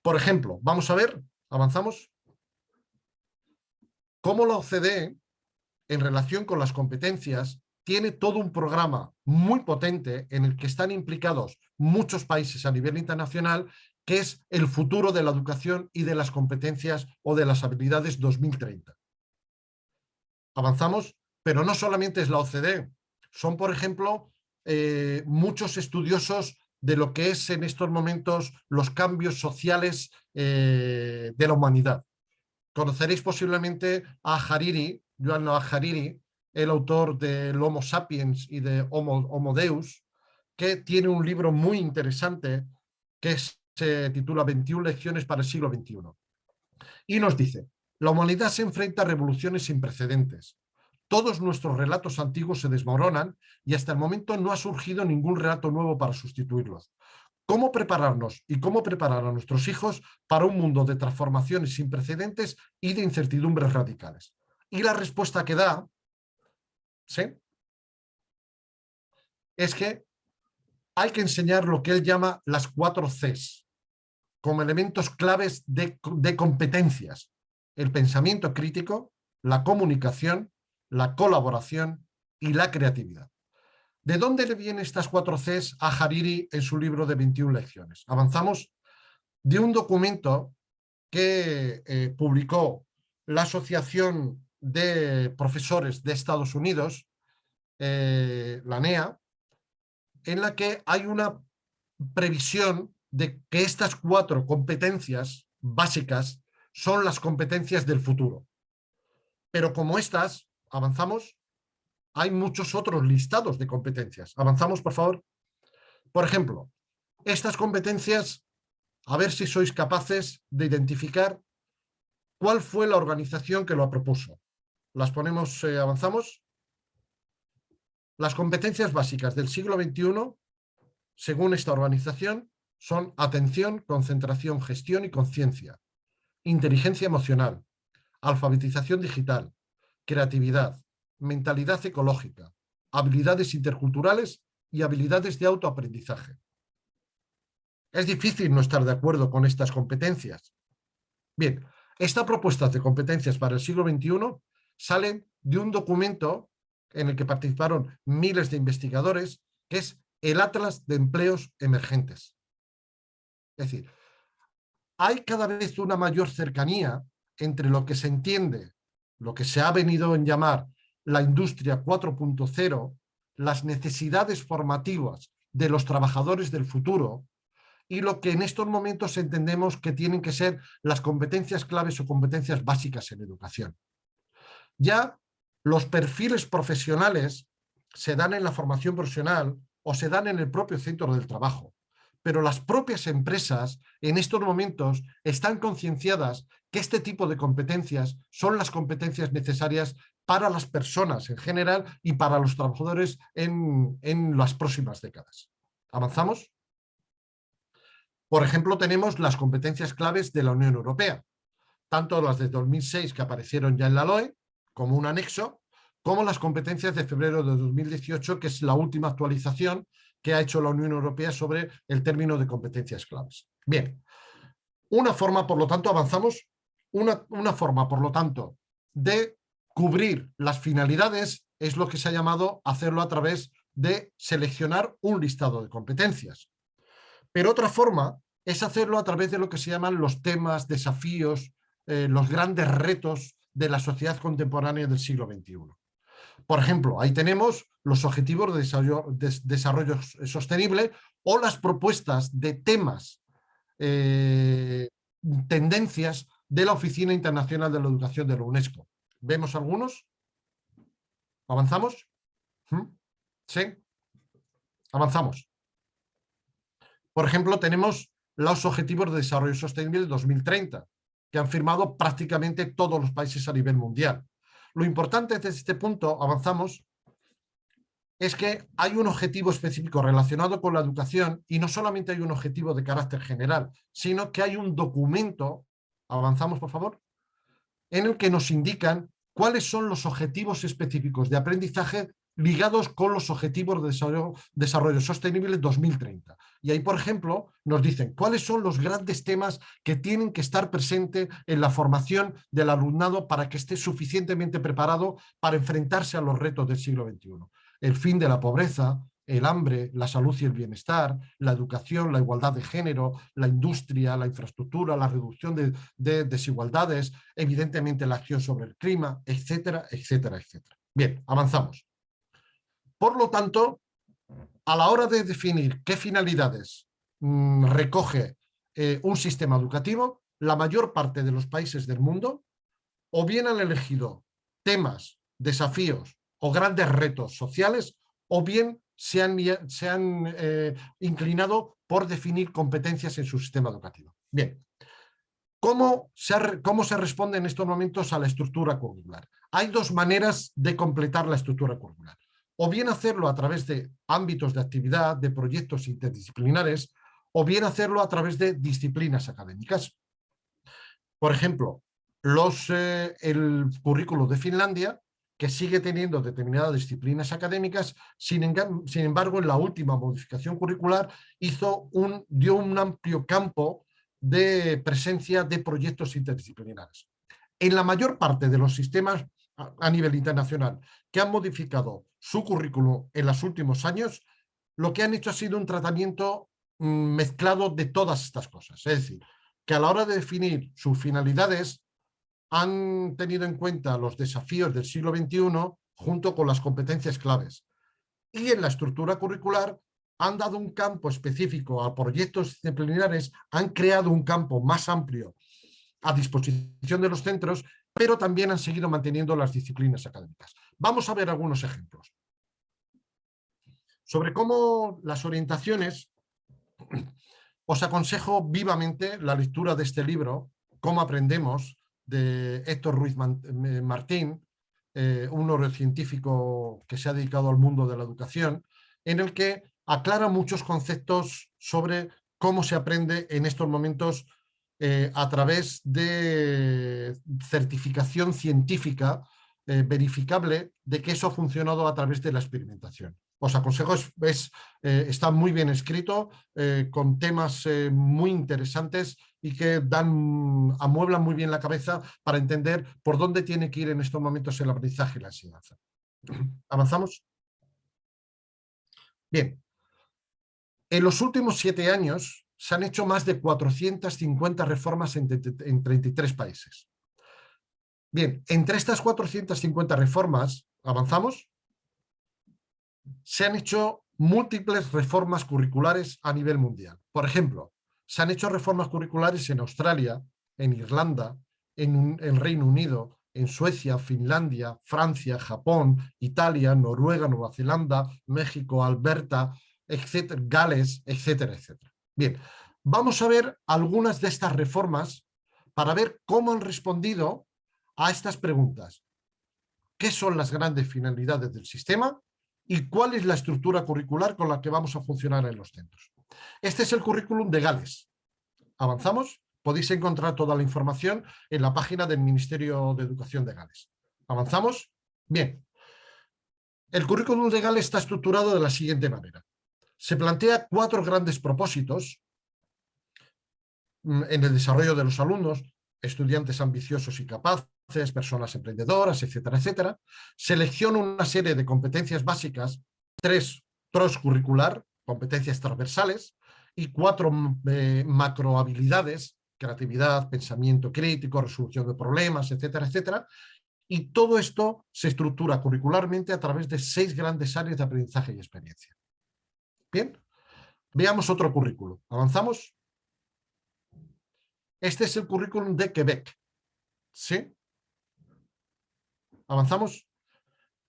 por ejemplo, vamos a ver, avanzamos, cómo la OCDE, en relación con las competencias, tiene todo un programa muy potente en el que están implicados muchos países a nivel internacional, que es el futuro de la educación y de las competencias o de las habilidades 2030. Avanzamos, pero no solamente es la OCDE, son, por ejemplo, muchos estudiosos de lo que es en estos momentos los cambios sociales de la humanidad. Conoceréis posiblemente a Hariri, Yuval Noah Hariri, el autor del Homo Sapiens y de Homo Deus, que tiene un libro muy interesante que se titula 21 lecciones para el siglo XXI. Y nos dice, la humanidad se enfrenta a revoluciones sin precedentes. Todos nuestros relatos antiguos se desmoronan y hasta el momento no ha surgido ningún relato nuevo para sustituirlos. ¿Cómo prepararnos y cómo preparar a nuestros hijos para un mundo de transformaciones sin precedentes y de incertidumbres radicales? Y la respuesta que da, ¿sí?, es que hay que enseñar lo que él llama las 4 Cs, como elementos claves de competencias: el pensamiento crítico, la comunicación, la colaboración y la creatividad. ¿De dónde le vienen estas 4 Cs a Hariri en su libro de 21 lecciones? Avanzamos. De un documento que publicó la Asociación de Profesores de Estados Unidos, la NEA, en la que hay una previsión de que estas 4 competencias básicas son las competencias del futuro. Pero como estas, avanzamos, hay muchos otros listados de competencias. Avanzamos, por favor. Por ejemplo, estas competencias, a ver si sois capaces de identificar cuál fue la organización que lo propuso. Las ponemos, avanzamos. Las competencias básicas del siglo XXI, según esta organización, son atención, concentración, gestión y conciencia, inteligencia emocional, alfabetización digital, creatividad, mentalidad ecológica, habilidades interculturales y habilidades de autoaprendizaje. Es difícil no estar de acuerdo con estas competencias. Bien, estas propuestas de competencias para el siglo XXI salen de un documento en el que participaron miles de investigadores, que es el Atlas de Empleos Emergentes. Es decir, hay cada vez una mayor cercanía entre lo que se entiende, lo que se ha venido a llamar la industria 4.0, las necesidades formativas de los trabajadores del futuro, y lo que en estos momentos entendemos que tienen que ser las competencias claves o competencias básicas en educación. Ya los perfiles profesionales se dan en la formación profesional o se dan en el propio centro del trabajo, pero las propias empresas en estos momentos están concienciadas que este tipo de competencias son las competencias necesarias para las personas en general y para los trabajadores en las próximas décadas. ¿Avanzamos? Por ejemplo, tenemos las competencias claves de la Unión Europea, tanto las de 2006 que aparecieron ya en la LOE como un anexo, como las competencias de febrero de 2018, que es la última actualización que ha hecho la Unión Europea sobre el término de competencias claves. Bien, una forma, por lo tanto, avanzamos, una forma, por lo tanto, de cubrir las finalidades es lo que se ha llamado hacerlo a través de seleccionar un listado de competencias. Pero otra forma es hacerlo a través de lo que se llaman los temas, desafíos, los grandes retos de la sociedad contemporánea del siglo XXI. Por ejemplo, ahí tenemos los objetivos de desarrollo sostenible o las propuestas de temas, tendencias de la Oficina Internacional de la Educación de la UNESCO. ¿Vemos algunos? ¿Avanzamos? ¿Sí? Avanzamos. Por ejemplo, tenemos los Objetivos de Desarrollo Sostenible 2030, que han firmado prácticamente todos los países a nivel mundial. Lo importante desde este punto, avanzamos, es que hay un objetivo específico relacionado con la educación y no solamente hay un objetivo de carácter general, sino que hay un documento, avanzamos por favor, en el que nos indican cuáles son los objetivos específicos de aprendizaje ligados con los objetivos de desarrollo sostenible 2030. Y ahí, por ejemplo, nos dicen cuáles son los grandes temas que tienen que estar presentes en la formación del alumnado para que esté suficientemente preparado para enfrentarse a los retos del siglo XXI. El fin de la pobreza, el hambre, la salud y el bienestar, la educación, la igualdad de género, la industria, la infraestructura, la reducción de desigualdades, evidentemente la acción sobre el clima, etcétera, etcétera, etcétera. Bien, avanzamos. Por lo tanto, a la hora de definir qué finalidades recoge un sistema educativo, la mayor parte de los países del mundo o bien han elegido temas, desafíos o grandes retos sociales, o bien se han inclinado por definir competencias en su sistema educativo. Bien, ¿cómo se responde en estos momentos a la estructura curricular? Hay dos maneras de completar la estructura curricular. O bien hacerlo a través de ámbitos de actividad, de proyectos interdisciplinares, o bien hacerlo a través de disciplinas académicas. Por ejemplo, el currículo de Finlandia, que sigue teniendo determinadas disciplinas académicas, sin embargo, en la última modificación curricular dio un amplio campo de presencia de proyectos interdisciplinares. En la mayor parte de los sistemas a nivel internacional que han modificado su currículo en los últimos años, lo que han hecho ha sido un tratamiento mezclado de todas estas cosas. Es decir, que a la hora de definir sus finalidades han tenido en cuenta los desafíos del siglo XXI junto con las competencias claves. Y en la estructura curricular han dado un campo específico a proyectos disciplinares, han creado un campo más amplio a disposición de los centros, pero también han seguido manteniendo las disciplinas académicas. Vamos a ver algunos ejemplos. Sobre cómo las orientaciones, os aconsejo vivamente la lectura de este libro, Cómo aprendemos, de Héctor Ruiz Martín, un neurocientífico que se ha dedicado al mundo de la educación, en el que aclara muchos conceptos sobre cómo se aprende en estos momentos a través de certificación científica verificable de que eso ha funcionado a través de la experimentación. Os aconsejo, está muy bien escrito, con temas muy interesantes y que amueblan muy bien la cabeza para entender por dónde tiene que ir en estos momentos el aprendizaje y la enseñanza. ¿Avanzamos? Bien. En los últimos 7 años se han hecho más de 450 reformas en 33 países. Bien, entre estas 450 reformas, ¿avanzamos? Se han hecho múltiples reformas curriculares a nivel mundial. Por ejemplo, se han hecho reformas curriculares en Australia, en Irlanda, en el Reino Unido, en Suecia, Finlandia, Francia, Japón, Italia, Noruega, Nueva Zelanda, México, Alberta, etcétera, Gales, etcétera, etcétera. Bien, vamos a ver algunas de estas reformas para ver cómo han respondido a estas preguntas. ¿Qué son las grandes finalidades del sistema? ¿Y cuál es la estructura curricular con la que vamos a funcionar en los centros? Este es el currículum de Gales. ¿Avanzamos? Podéis encontrar toda la información en la página del Ministerio de Educación de Gales. ¿Avanzamos? Bien. El currículum de Gales está estructurado de la siguiente manera. Se plantea 4 grandes propósitos en el desarrollo de los alumnos: estudiantes ambiciosos y capaces, personas emprendedoras, etcétera, etcétera. Selecciona una serie de competencias básicas, 3 cross-curricular, competencias transversales, y 4 macrohabilidades, creatividad, pensamiento crítico, resolución de problemas, etcétera, etcétera. Y todo esto se estructura curricularmente a través de 6 grandes áreas de aprendizaje y experiencia. Bien, veamos otro currículo. ¿Avanzamos? Este es el currículum de Quebec. ¿Sí? ¿Avanzamos?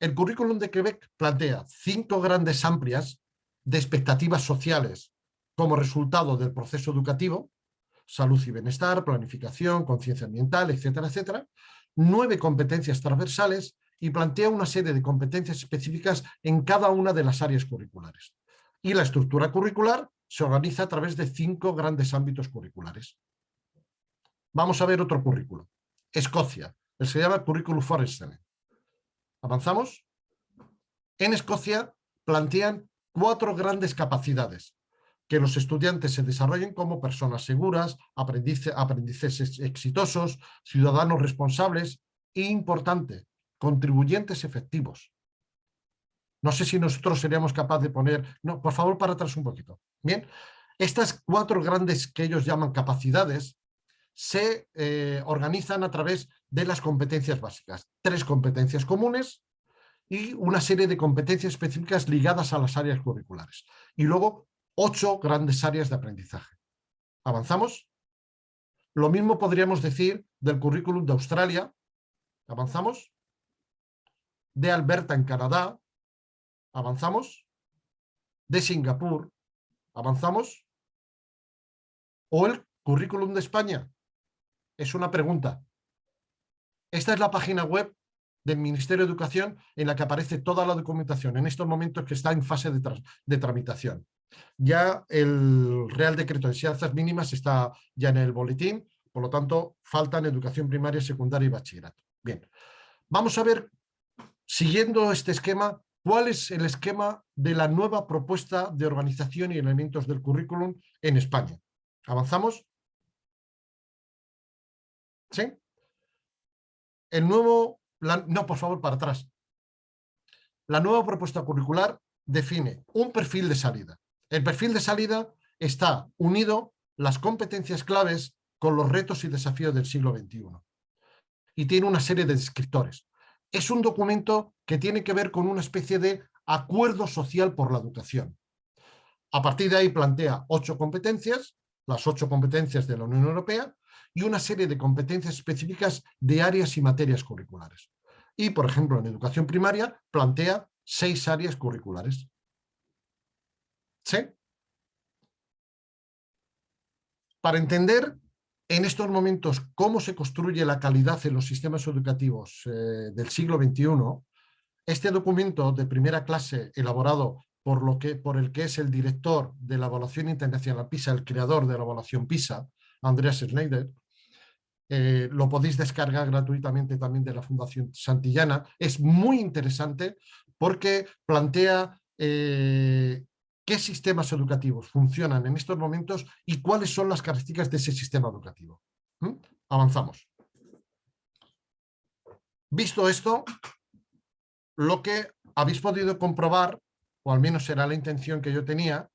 El currículum de Quebec plantea 5 grandes amplias de expectativas sociales como resultado del proceso educativo: salud y bienestar, planificación, conciencia ambiental, etcétera, etcétera. 9 competencias transversales y plantea una serie de competencias específicas en cada una de las áreas curriculares. Y la estructura curricular se organiza a través de 5 grandes ámbitos curriculares. Vamos a ver otro currículo. Escocia. Se llama Curriculum Forestry. ¿Avanzamos? En Escocia plantean 4 grandes capacidades: que los estudiantes se desarrollen como personas seguras, aprendices exitosos, ciudadanos responsables e, importante, contribuyentes efectivos. No sé si nosotros seríamos capaces de poner... No, por favor, para atrás un poquito. Bien, estas 4 grandes que ellos llaman capacidades se organizan a través de las competencias básicas. 3 competencias comunes y una serie de competencias específicas ligadas a las áreas curriculares. Y luego 8 grandes áreas de aprendizaje. ¿Avanzamos? Lo mismo podríamos decir del currículum de Australia. ¿Avanzamos? De Alberta en Canadá. ¿Avanzamos? De Singapur. ¿Avanzamos? ¿O el currículum de España? Es una pregunta. Esta es la página web del Ministerio de Educación en la que aparece toda la documentación en estos momentos, que está en fase de tramitación. Ya el Real Decreto de Enseñanzas Mínimas está ya en el boletín, por lo tanto faltan educación primaria, secundaria y bachillerato. Bien, vamos a ver, siguiendo este esquema, cuál es el esquema de la nueva propuesta de organización y elementos del currículum en España. ¿Avanzamos? ¿Sí? El nuevo... No, por favor, para atrás. La nueva propuesta curricular define un perfil de salida. El perfil de salida está unido las competencias claves con los retos y desafíos del siglo XXI. Y tiene una serie de descriptores. Es un documento que tiene que ver con una especie de acuerdo social por la educación. A partir de ahí plantea 8 competencias, las 8 competencias de la Unión Europea, y una serie de competencias específicas de áreas y materias curriculares. Y, por ejemplo, en educación primaria plantea 6 áreas curriculares. ¿Sí? Para entender en estos momentos cómo se construye la calidad en los sistemas educativos del siglo XXI, este documento de primera clase elaborado por el que es el director de la evaluación internacional PISA, el creador de la evaluación PISA, Andreas Schneider, lo podéis descargar gratuitamente también de la Fundación Santillana. Es muy interesante porque plantea qué sistemas educativos funcionan en estos momentos y cuáles son las características de ese sistema educativo. Avanzamos. Visto esto, lo que habéis podido comprobar, o al menos era la intención que yo tenía,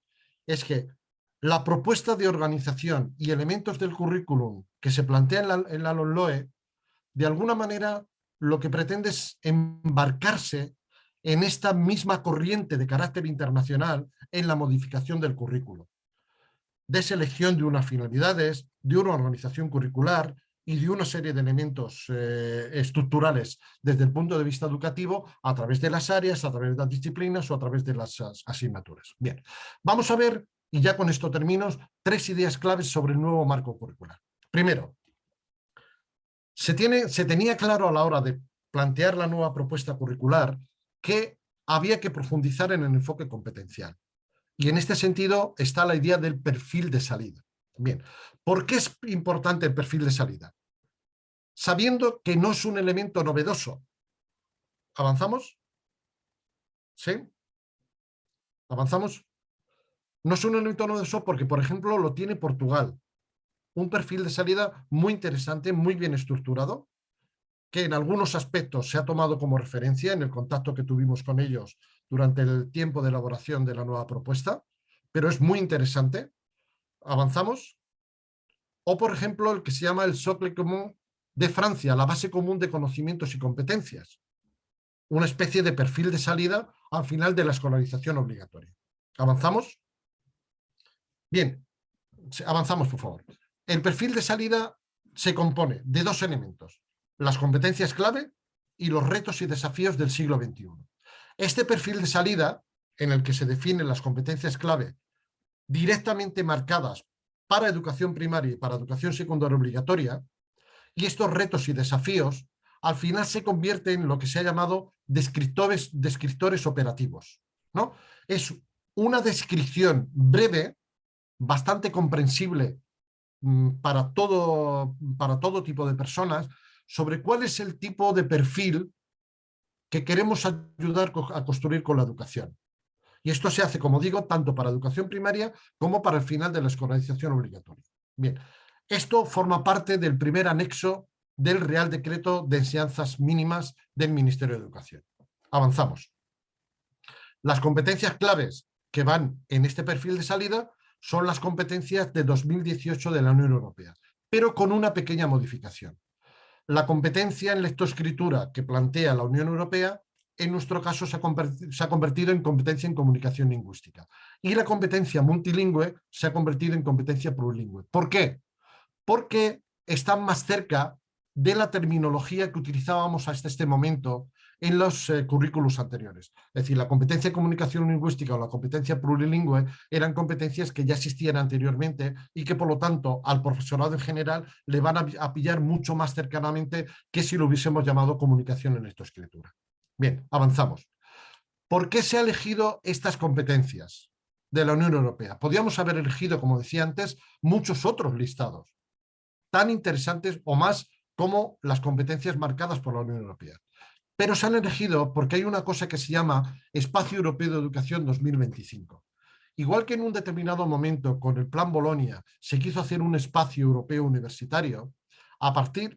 es que la propuesta de organización y elementos del currículum que se plantea en la LOMLOE, de alguna manera lo que pretende es embarcarse en esta misma corriente de carácter internacional en la modificación del currículo, de selección de unas finalidades, de una organización curricular y de una serie de elementos estructurales desde el punto de vista educativo a través de las áreas, a través de las disciplinas o a través de las asignaturas. Bien, vamos a ver, y ya con esto termino, 3 ideas claves sobre el nuevo marco curricular. Primero, se tenía claro a la hora de plantear la nueva propuesta curricular que había que profundizar en el enfoque competencial. Y en este sentido está la idea del perfil de salida. Bien, ¿por qué es importante el perfil de salida? Sabiendo que no es un elemento novedoso. ¿Avanzamos? ¿Sí? ¿Avanzamos? No es un elemento novedoso porque, por ejemplo, lo tiene Portugal. Un perfil de salida muy interesante, muy bien estructurado, que en algunos aspectos se ha tomado como referencia en el contacto que tuvimos con ellos durante el tiempo de elaboración de la nueva propuesta, pero es muy interesante. ¿Avanzamos? O, por ejemplo, el que se llama el Socle Común de Francia, la base común de conocimientos y competencias. Una especie de perfil de salida al final de la escolarización obligatoria. ¿Avanzamos? Bien, avanzamos, por favor. El perfil de salida se compone de dos elementos: las competencias clave y los retos y desafíos del siglo XXI. Este perfil de salida, en el que se definen las competencias clave directamente marcadas para educación primaria y para educación secundaria obligatoria, y estos retos y desafíos al final se convierten en lo que se ha llamado descriptores operativos, ¿no? Es una descripción breve, bastante comprensible para todo tipo de personas, sobre cuál es el tipo de perfil que queremos ayudar a construir con la educación. Y esto se hace, como digo, tanto para educación primaria como para el final de la escolarización obligatoria. Bien, esto forma parte del primer anexo del Real Decreto de Enseñanzas Mínimas del Ministerio de Educación. Avanzamos. Las competencias claves que van en este perfil de salida son las competencias de 2018 de la Unión Europea, pero con una pequeña modificación. La competencia en lectoescritura que plantea la Unión Europea, en nuestro caso se ha convertido en competencia en comunicación lingüística. Y la competencia multilingüe se ha convertido en competencia plurilingüe. ¿Por qué? Porque están más cerca de la terminología que utilizábamos hasta este momento en los currículos anteriores. Es decir, la competencia de comunicación lingüística o la competencia plurilingüe eran competencias que ya existían anteriormente y que, por lo tanto, al profesorado en general le van a pillar mucho más cercanamente que si lo hubiésemos llamado comunicación en lectoescritura. Bien, avanzamos. ¿Por qué se han elegido estas competencias de la Unión Europea? Podríamos haber elegido, como decía antes, muchos otros listados, tan interesantes o más como las competencias marcadas por la Unión Europea. Pero se han elegido porque hay una cosa que se llama Espacio Europeo de Educación 2025. Igual que en un determinado momento con el Plan Bolonia se quiso hacer un espacio europeo universitario,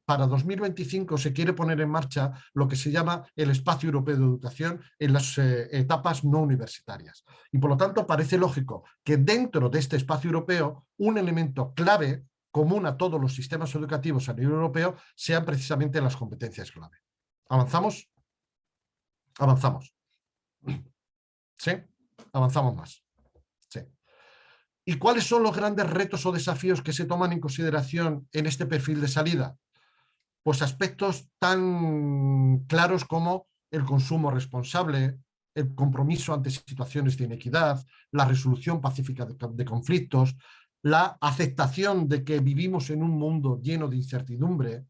para 2025 se quiere poner en marcha lo que se llama el Espacio Europeo de Educación en las etapas no universitarias. Y por lo tanto parece lógico que dentro de este espacio europeo un elemento clave común a todos los sistemas educativos a nivel europeo sean precisamente las competencias clave. ¿Avanzamos? Avanzamos. ¿Sí? Avanzamos más. Sí. ¿Y cuáles son los grandes retos o desafíos que se toman en consideración en este perfil de salida? Pues aspectos tan claros como el consumo responsable, el compromiso ante situaciones de inequidad, la resolución pacífica de conflictos, la aceptación de que vivimos en un mundo lleno de incertidumbre,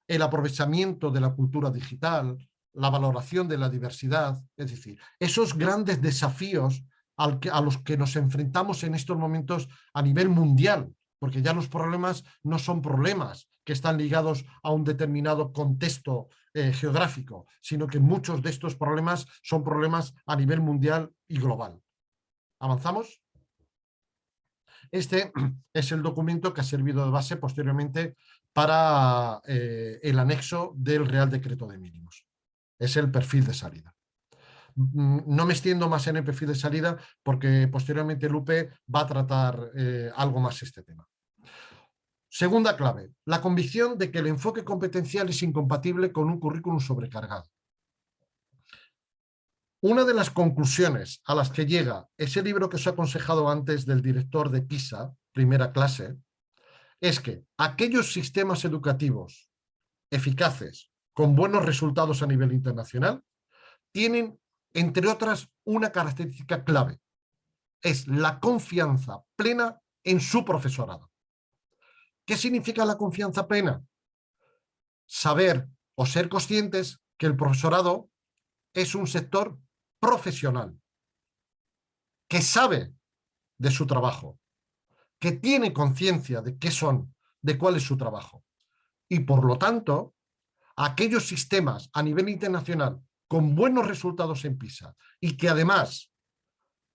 el aprovechamiento de la cultura digital, la valoración de la diversidad, es decir, esos grandes desafíos a los que nos enfrentamos en estos momentos a nivel mundial, porque ya los problemas no son problemas que están ligados a un determinado contexto geográfico, sino que muchos de estos problemas son problemas a nivel mundial y global. ¿Avanzamos? Este es el documento que ha servido de base posteriormente para el anexo del Real Decreto de Mínimos. Es el perfil de salida. No me extiendo más en el perfil de salida porque posteriormente Lupe va a tratar algo más este tema. Segunda clave, la convicción de que el enfoque competencial es incompatible con un currículum sobrecargado. Una de las conclusiones a las que llega ese libro que os he aconsejado antes del director de PISA, primera clase, es que aquellos sistemas educativos eficaces, con buenos resultados a nivel internacional, tienen, entre otras, una característica clave. Es la confianza plena en su profesorado. ¿Qué significa la confianza plena? Saber o ser conscientes que el profesorado es un sector profesional, que sabe de su trabajo, que tiene conciencia de qué son, de cuál es su trabajo. Y por lo tanto, aquellos sistemas a nivel internacional con buenos resultados en PISA y que además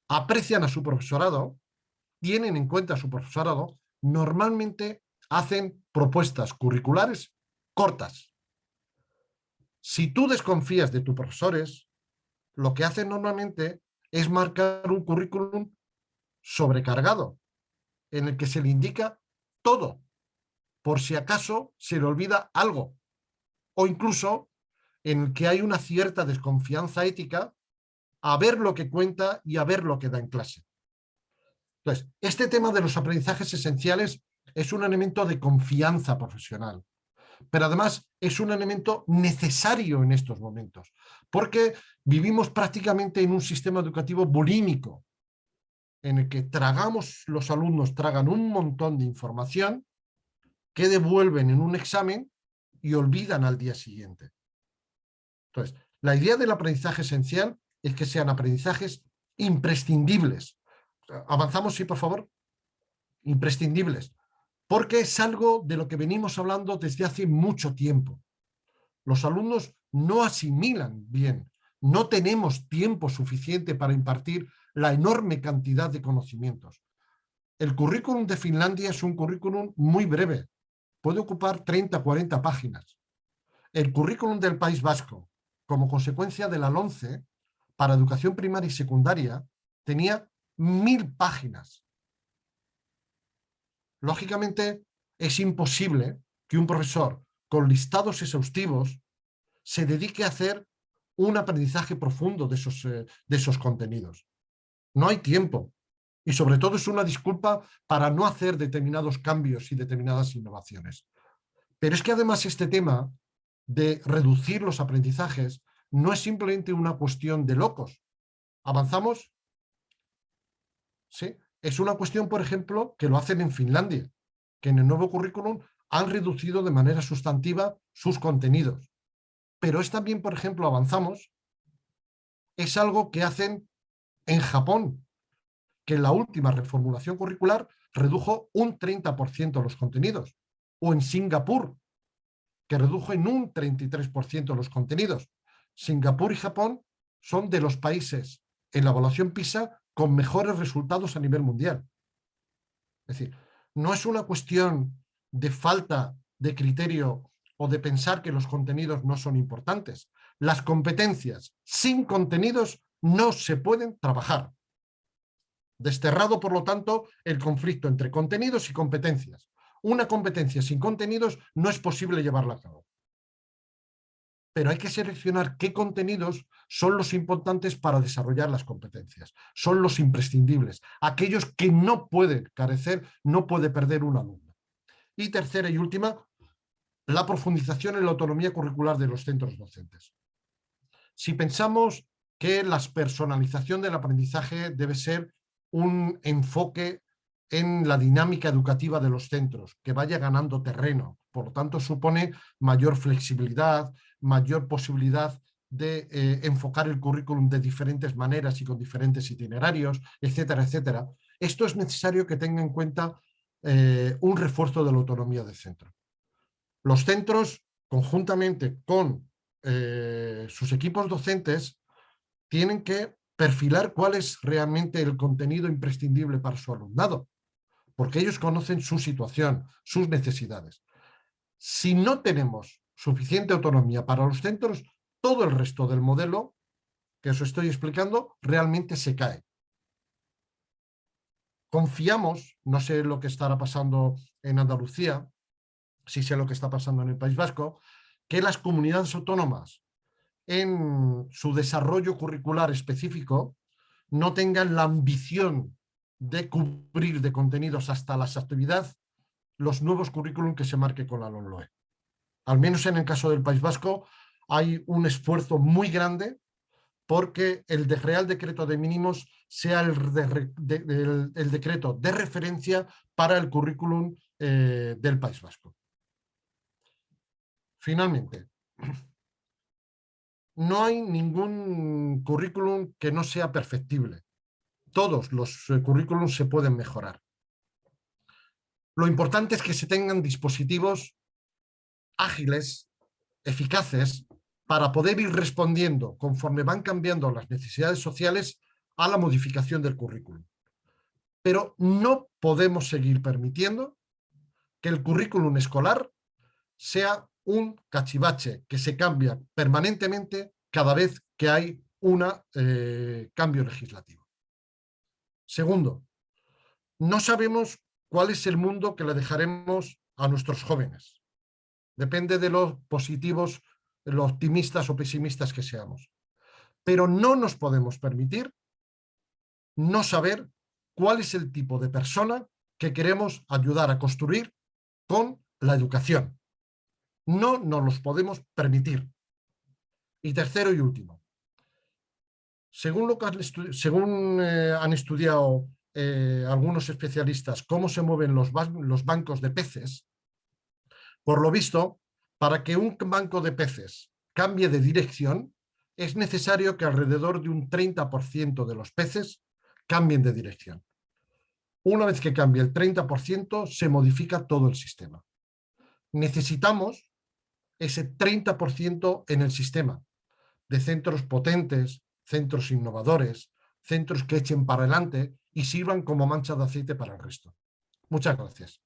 aprecian a su profesorado, tienen en cuenta a su profesorado, normalmente hacen propuestas curriculares cortas. Si tú desconfías de tus profesores, lo que hacen normalmente es marcar un currículum sobrecargado, en el que se le indica todo, por si acaso se le olvida algo, o incluso en el que hay una cierta desconfianza ética a ver lo que cuenta y a ver lo que da en clase. Entonces, este tema de los aprendizajes esenciales es un elemento de confianza profesional, pero además es un elemento necesario en estos momentos, porque vivimos prácticamente en un sistema educativo bulímico, en el que los alumnos tragan un montón de información que devuelven en un examen y olvidan al día siguiente. Entonces, la idea del aprendizaje esencial es que sean aprendizajes imprescindibles. Avanzamos, sí, por favor. Imprescindibles. Porque es algo de lo que venimos hablando desde hace mucho tiempo. Los alumnos no asimilan bien, no tenemos tiempo suficiente para impartir la enorme cantidad de conocimientos. El currículum de Finlandia es un currículum muy breve, puede ocupar 30 o 40 páginas. El currículum del País Vasco, como consecuencia de la LOMCE, para educación primaria y secundaria, tenía 1000 páginas. Lógicamente, es imposible que un profesor con listados exhaustivos se dedique a hacer un aprendizaje profundo de esos contenidos. No hay tiempo. Y sobre todo es una disculpa para no hacer determinados cambios y determinadas innovaciones. Pero es que además este tema de reducir los aprendizajes no es simplemente una cuestión de locos. ¿Avanzamos? Sí. Es una cuestión, por ejemplo, que lo hacen en Finlandia, que en el nuevo currículum han reducido de manera sustantiva sus contenidos. Pero es también, por ejemplo, avanzamos, es algo que hacen en Japón, que en la última reformulación curricular redujo un 30% los contenidos, o en Singapur, que redujo en un 33% los contenidos. Singapur y Japón son de los países en la evaluación PISA con mejores resultados a nivel mundial. Es decir, no es una cuestión de falta de criterio o de pensar que los contenidos no son importantes. Las competencias sin contenidos no se pueden trabajar. Desterrado, por lo tanto, el conflicto entre contenidos y competencias. Una competencia sin contenidos no es posible llevarla a cabo. Pero hay que seleccionar qué contenidos son los importantes para desarrollar las competencias. Son los imprescindibles, aquellos que no pueden carecer, no puede perder un alumno. Y tercera y última, la profundización en la autonomía curricular de los centros docentes. Si pensamos que la personalización del aprendizaje debe ser un enfoque en la dinámica educativa de los centros, que vaya ganando terreno. Por lo tanto, supone mayor flexibilidad, mayor posibilidad de enfocar el currículum de diferentes maneras y con diferentes itinerarios, etcétera, etcétera. Esto es necesario que tenga en cuenta un refuerzo de la autonomía del centro. Los centros, conjuntamente con sus equipos docentes, tienen que perfilar cuál es realmente el contenido imprescindible para su alumnado, porque ellos conocen su situación, sus necesidades. Si no tenemos suficiente autonomía para los centros, todo el resto del modelo que os estoy explicando realmente se cae. Confiamos, no sé lo que estará pasando en Andalucía, sí sé lo que está pasando en el País Vasco, que las comunidades autónomas en su desarrollo curricular específico no tengan la ambición de cubrir de contenidos hasta la exhaustividad los nuevos currículum que se marque con la LOMLOE. Al menos en el caso del País Vasco hay un esfuerzo muy grande porque el Real Decreto de Mínimos sea el decreto de referencia para el currículum del País Vasco. Finalmente, no hay ningún currículum que no sea perfectible. Todos los currículums se pueden mejorar. Lo importante es que se tengan dispositivos ágiles, eficaces, para poder ir respondiendo conforme van cambiando las necesidades sociales a la modificación del currículum. Pero no podemos seguir permitiendo que el currículum escolar sea un cachivache que se cambia permanentemente cada vez que hay un cambio legislativo. Segundo, no sabemos cuál es el mundo que le dejaremos a nuestros jóvenes. Depende de los positivos, los optimistas o pesimistas que seamos. Pero no nos podemos permitir no saber cuál es el tipo de persona que queremos ayudar a construir con la educación. No nos los podemos permitir. Y tercero y último, según han estudiado algunos especialistas cómo se mueven los bancos de peces, por lo visto, para que un banco de peces cambie de dirección, es necesario que alrededor de un 30% de los peces cambien de dirección. Una vez que cambie el 30%, se modifica todo el sistema. Necesitamos ese 30% en el sistema, de centros potentes, centros innovadores, centros que echen para adelante y sirvan como mancha de aceite para el resto. Muchas gracias.